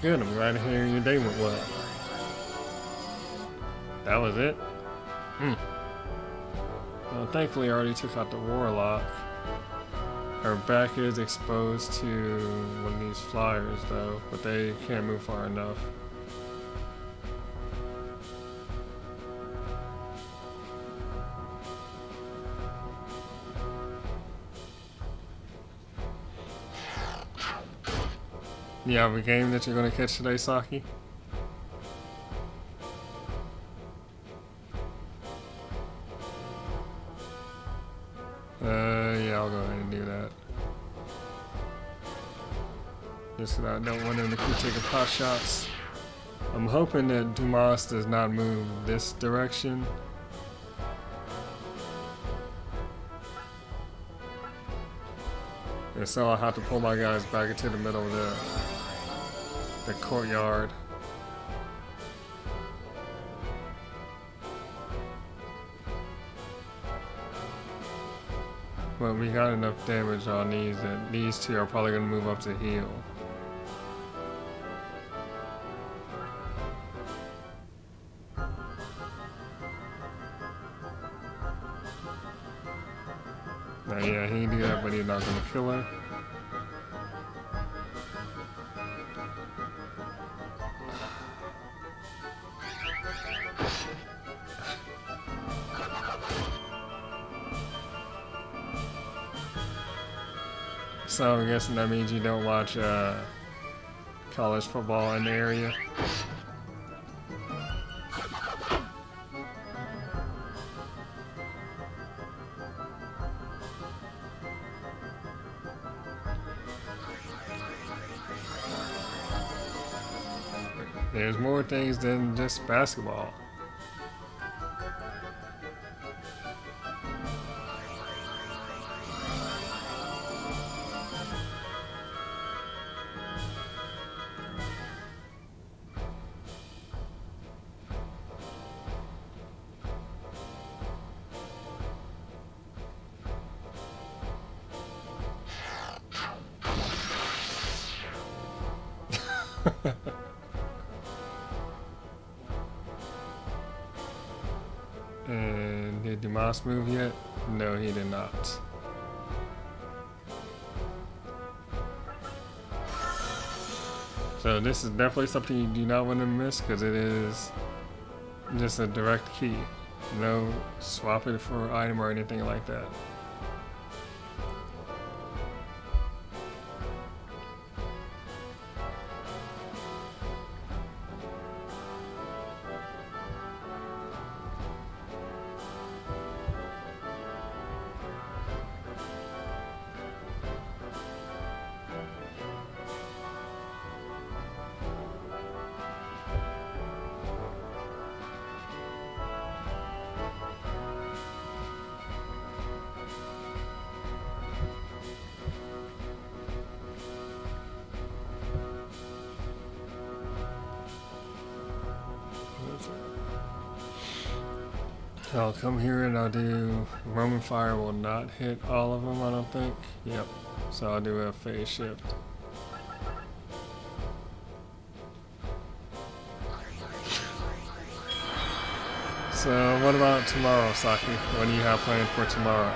Good, I'm glad to hear your day went well. That was it? Well, thankfully I already took out the Warlock. Her back is exposed to one of these flyers though, but they can't move far enough. You have a game that you're going to catch today, Saki? Yeah, I'll go ahead and do that. Just so that I don't want them to keep taking pot shots. I'm hoping that Dumas does not move this direction. And so I'll have to pull my guys back into the middle of the courtyard. But we got enough damage on these that these two are probably going to move up to heal. Now, yeah, he can do that, but he's not going to kill her. So I'm guessing that means you don't watch college football in the area. There's more things than just basketball. And did Dumas move yet? No, he did not. So this is definitely something you do not want to miss because it is just a direct key. No swap it for an item or anything like that. I'll come here and I'll do Roman Fire will not hit all of them, I don't think. Yep. So I'll do a phase shift. So what about tomorrow, Saki? What do you have planned for tomorrow?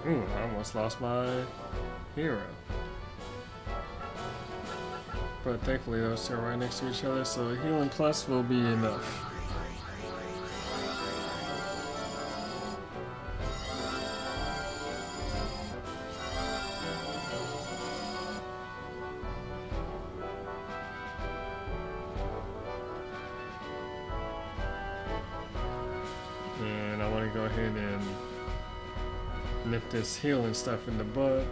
Ooh, I almost lost my hero. But thankfully those two are right next to each other, so a healing plus will be enough. And I want to go ahead and nip this healing stuff in the bud.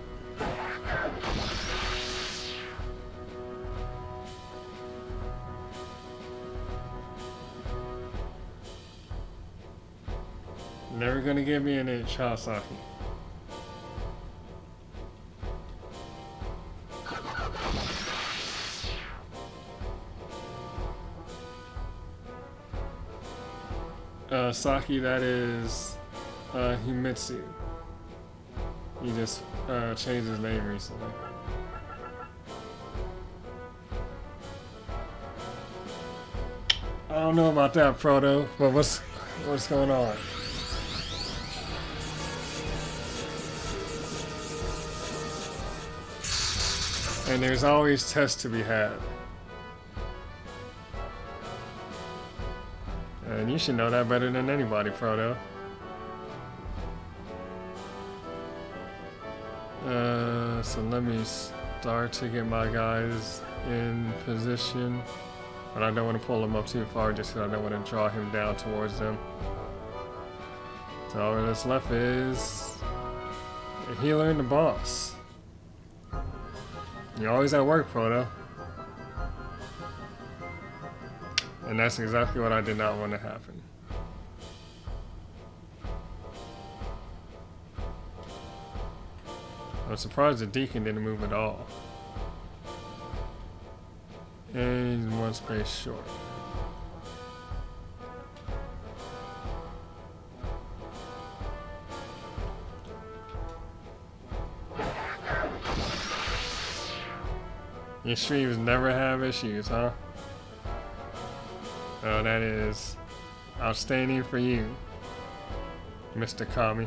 Never gonna give me an inch, huh, Saki? Saki, that is Himitsu. He just changed his name recently. I don't know about that, Proto, but what's going on? And there's always tests to be had. And you should know that better than anybody, Proto. So let me start to get my guys in position. But I don't want to pull them up too far just because I don't want to draw him down towards them. So all that's left is the healer and the boss. You're always at work, Proto. And that's exactly what I did not want to happen. I'm surprised the Deacon didn't move at all. And he's one space short. Your streams never have issues, huh? Oh, that is outstanding for you, Mr. Kami.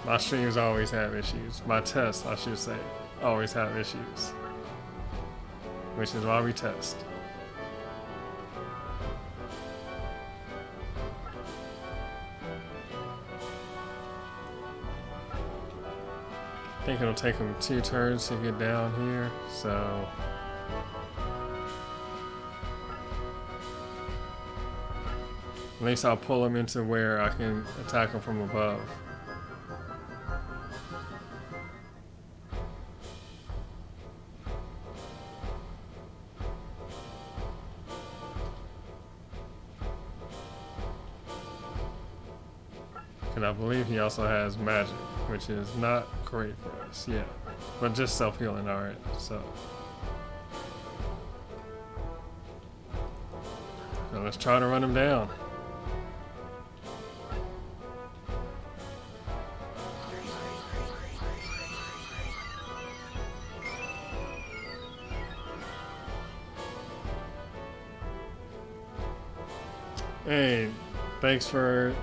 My streams always have issues. My tests, I should say, always have issues. Which is why we test. I think it'll take him 2 turns to get down here, so... At least I'll pull him into where I can attack him from above. And I believe he also has magic, which is not great for us, yeah. But just self-healing, alright, so. Now let's try to run him down. Hey, thanks for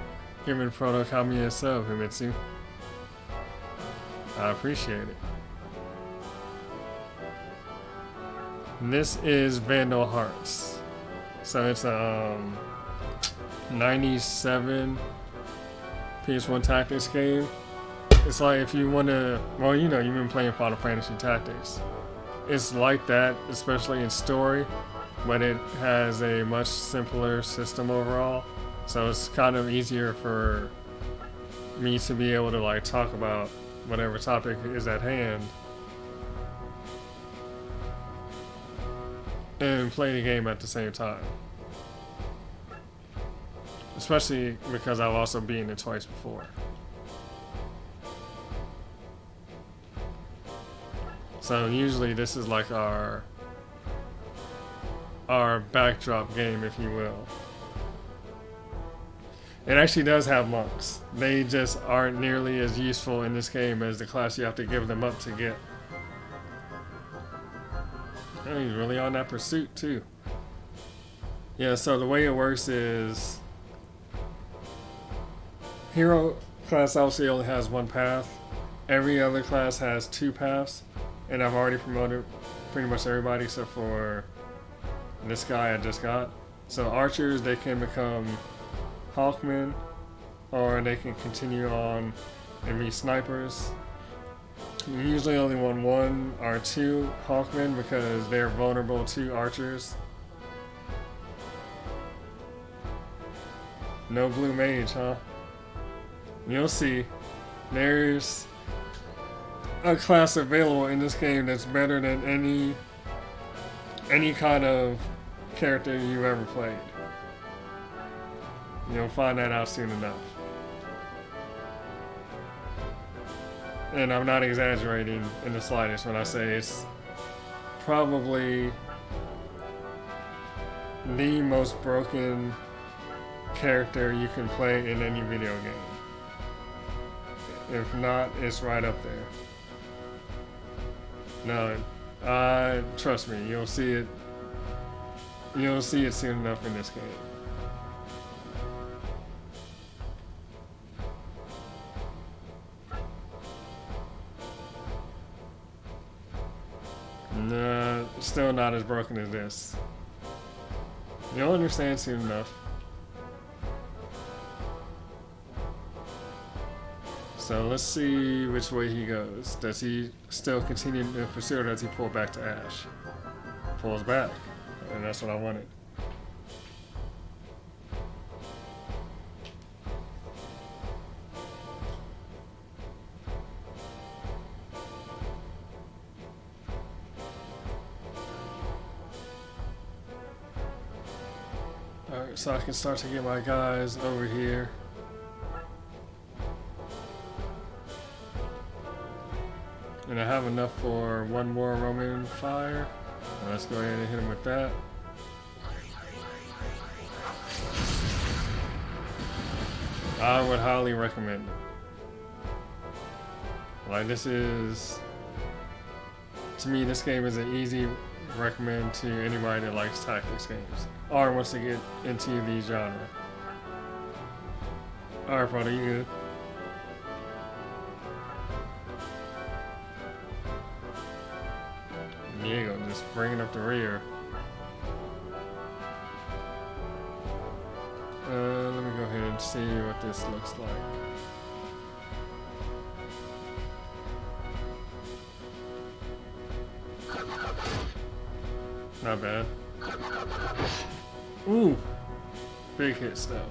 giving Proto Kami a sub, Himitsu. I appreciate it. This is Vandal Hearts. So it's a 97 PS1 Tactics game. It's like if you want to, well, you know, you've been playing Final Fantasy Tactics. It's like that, especially in story, but it has a much simpler system overall. So it's kind of easier for me to be able to like talk about whatever topic is at hand and play the game at the same time. Especially because I've also beaten it twice before. So usually this is like our backdrop game, if you will. It actually does have monks. They just aren't nearly as useful in this game as the class you have to give them up to get. Oh, he's really on that pursuit too. Yeah, so the way it works is hero class obviously only has one path. Every other class has two paths, and I've already promoted pretty much everybody except for this guy I just got. So archers, they can become hawkmen, or they can continue on and be snipers. You usually only want one or two hawkmen because they're vulnerable to archers. No blue mage, huh? You'll see. There's a class available in this game that's better than any kind of character you've ever played. You'll find that out soon enough. And I'm not exaggerating in the slightest when I say it's probably the most broken character you can play in any video game. If not, it's right up there. No, trust me, you'll see it. You'll see it soon enough in this game. Nah, still not as broken as this. You'll understand soon enough. So let's see which way he goes. Does he still continue to pursue, or does he pull back to Ash? Pulls back, and that's what I wanted. Alright, so I can start to get my guys over here. And I have enough for one more Roman fire. Let's go ahead and hit him with that. I would highly recommend it. Like, this is, to me, this game is an easy recommend to anybody that likes tactics games or wants to get into the genre. Alright, brother, you good? Diego just bringing up the rear. Let me go ahead and see what this looks like. Not bad. Ooh, big hits though.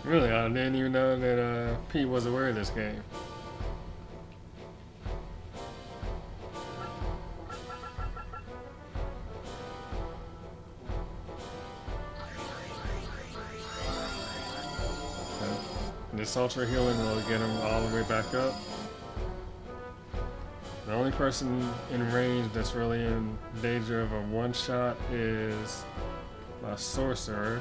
Really, I didn't even know that Pete was aware of this game. This ultra healing will get him all the way back up. The only person in range that's really in danger of a one-shot is my sorcerer,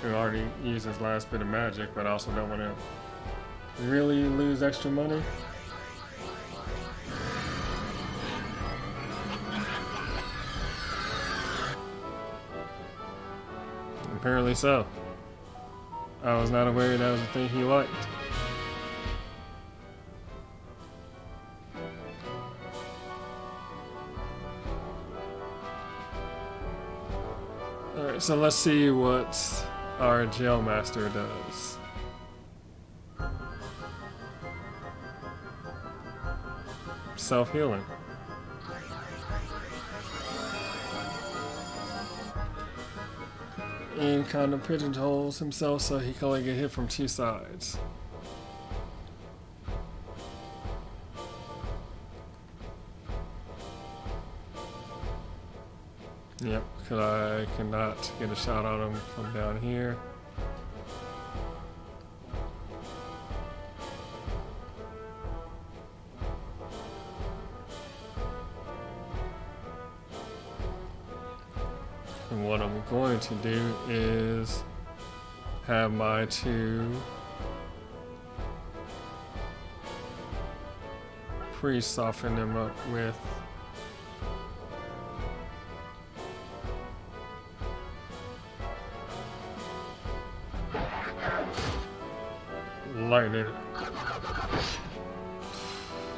who already used his last bit of magic, but I also don't want to really lose extra money. Apparently so. I was not aware that was a thing he liked. Alright, so let's see what our jail master does. Self-healing. and kind of pigeonholes himself so he can only get hit from two sides. Yep, because I cannot get a shot on him from down here. And what I'm going to do is have my two priests soften them up with lightning.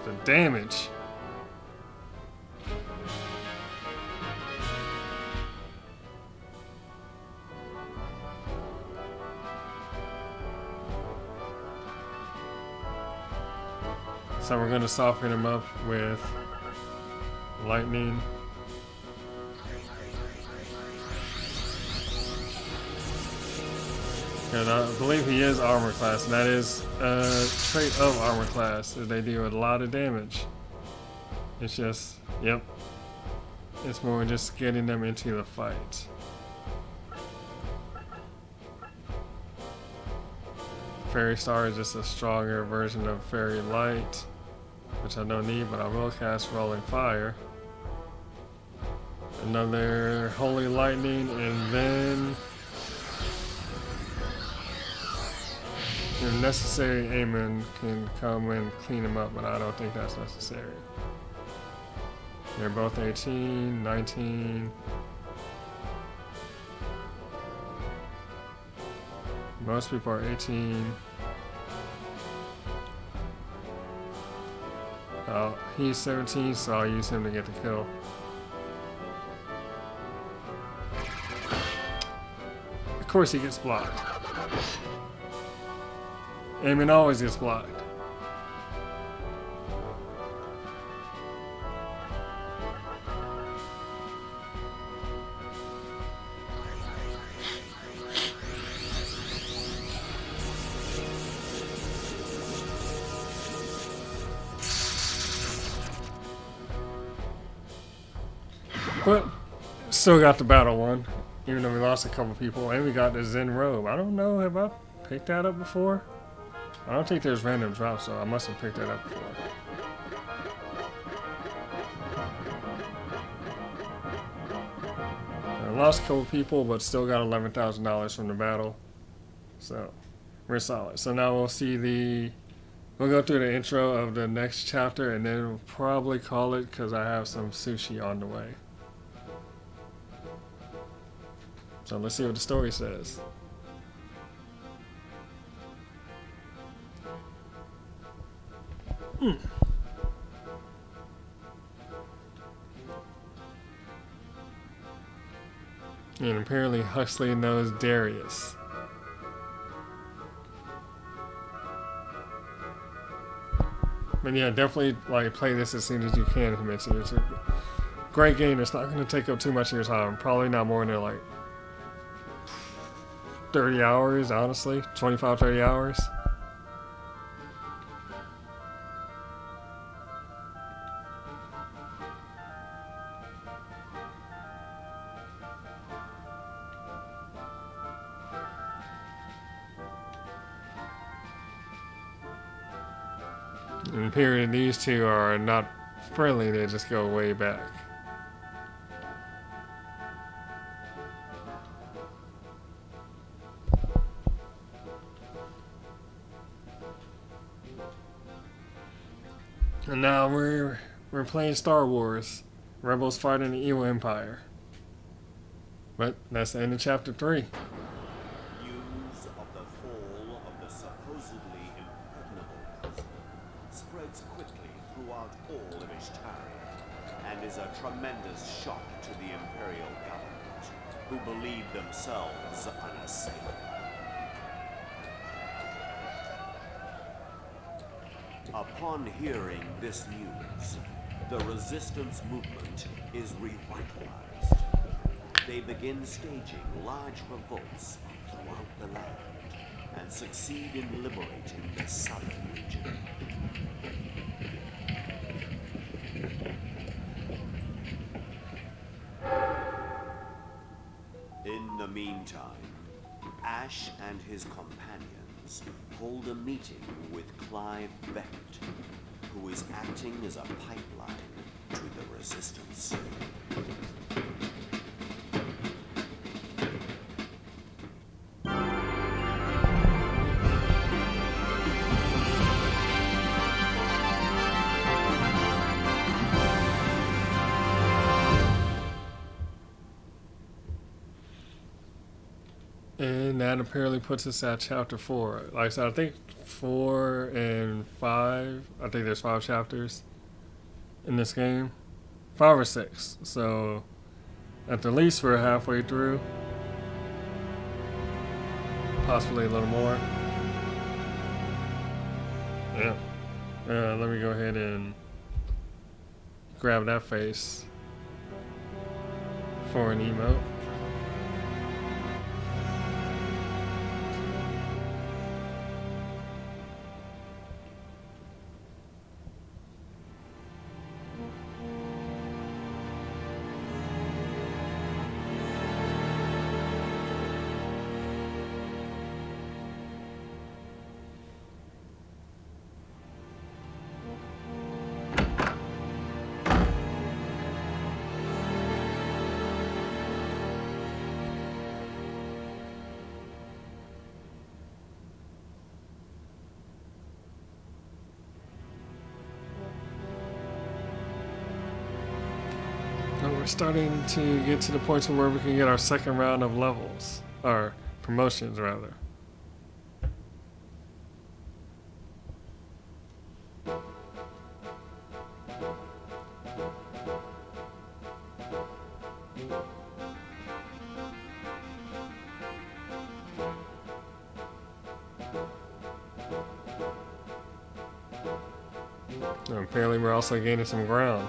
The damage. So we're going to soften him up with lightning. And I believe he is armor class, and that is a trait of armor class, that they do a lot of damage. It's just, yep, it's more just getting them into the fight. Fairy Star is just a stronger version of Fairy Light, which I don't need, but I will cast Rolling Fire. Another Holy Lightning, and then if necessary, Aemon can come and clean him up, but I don't think that's necessary. They're both 18, 19. Most people are 18. He's 17, so I'll use him to get the kill. Of course he gets blocked. Aemon always gets blocked. But still got the battle won, even though we lost a couple people, and we got the Zen robe. I don't know, have I picked that up before? I don't think there's random drops, so I must have picked that up before. I lost a couple people, but still got $11,000 from the battle, so we're solid. So now we'll go through the intro of the next chapter, and then we'll probably call it because I have some sushi on the way. So let's see what the story says. And apparently Huxley knows Darius. But yeah, definitely like play this as soon as you can, Himitsu. It's a great game. It's not going to take up too much of your time. Probably not more than like 30 hours, honestly. 25, 30 hours. And period, these two are not friendly, they just go way back. And now we're playing Star Wars. Rebels fighting the evil empire. But that's the end of chapter 3. News of the fall of the supposedly impregnable prison spreads quickly throughout all of Ishtaria and is a tremendous shock to the Imperial government, who believe themselves unassailable. Upon hearing this news, the resistance movement is revitalized. they begin staging large revolts throughout the land and succeed in liberating the southern region. In the meantime, Ash and his companions hold a meeting with Clive Beckett, who is acting as a pipeline to the Resistance. And that apparently puts us at chapter 4. Like I said, I think 4 and 5. I think there's 5 chapters in this game. 5 or 6. So at the least we're halfway through. Possibly a little more. Yeah. Let me go ahead and grab that face for an emote. We're starting to get to the point where we can get our second round of levels, or promotions rather. And apparently we're also gaining some ground.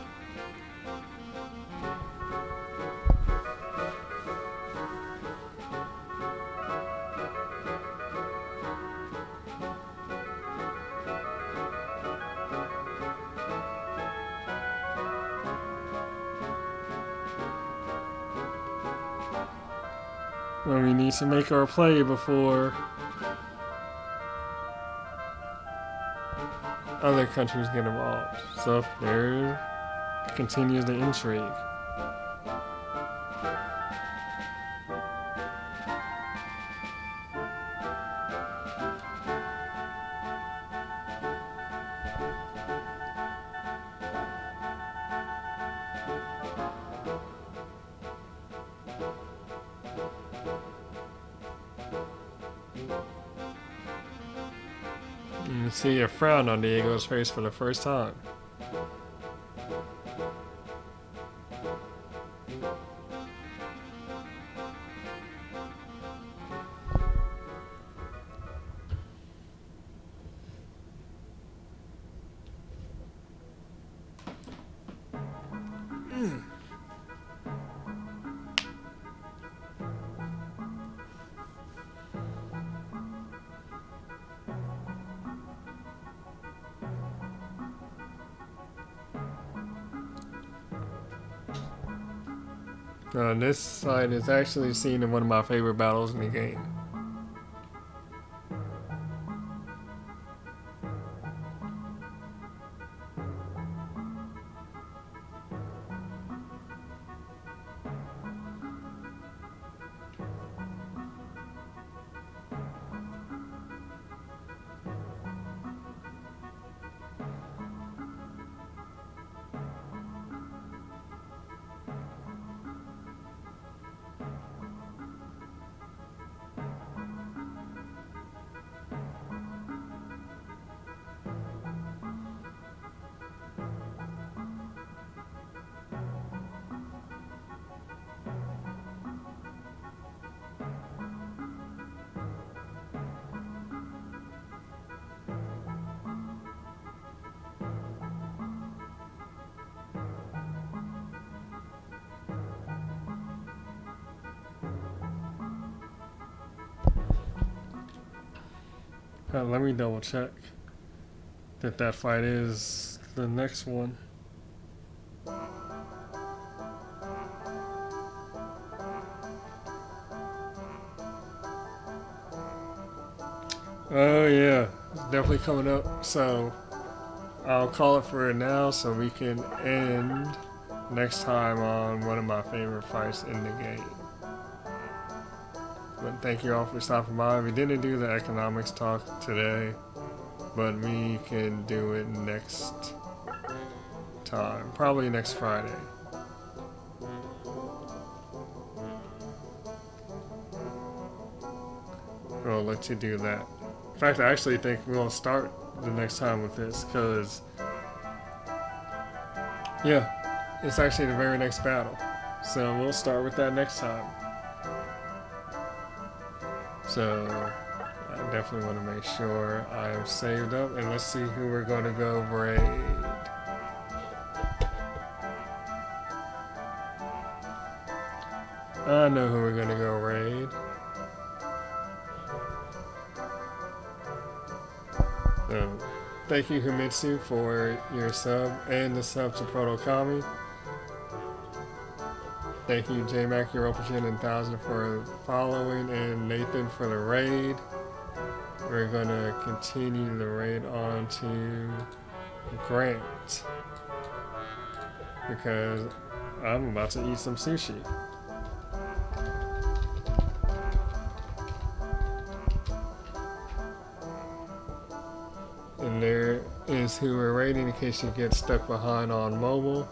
Well, we need to make our play before other countries get involved. So there continues the intrigue. You see a frown on Diego's face for the first time. This side is actually seen in one of my favorite battles in the game. Let me double check that fight is the next one. Oh yeah, it's definitely coming up. So I'll call it for now so we can end next time on one of my favorite fights in the game. But thank you all for stopping by. We didn't do the economics talk today, but we can do it next time. Probably next Friday. We'll let you do that. In fact, I actually think we'll start the next time with this because, yeah, it's actually the very next battle. So we'll start with that next time. So I definitely want to make sure I am saved up, and let's see who we're going to go raid. I know who we're going to go raid. Thank you, Himitsu, for your sub and the sub to Protokami. Thank you, JMac, Europachin, and 1000 for following, and Nathan for the raid. We're going to continue the raid on to Grant because I'm about to eat some sushi. And there is who we're raiding in case you get stuck behind on mobile.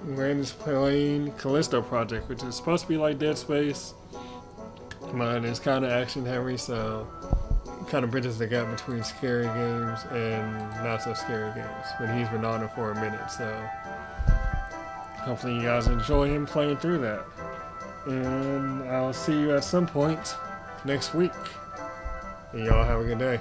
We're in this playing Callisto Project, which is supposed to be like Dead Space, but it's kind of action heavy, so it kind of bridges the gap between scary games and not so scary games. But he's been on it for a minute, so hopefully you guys enjoy him playing through that. And I'll see you at some point next week. And y'all have a good day.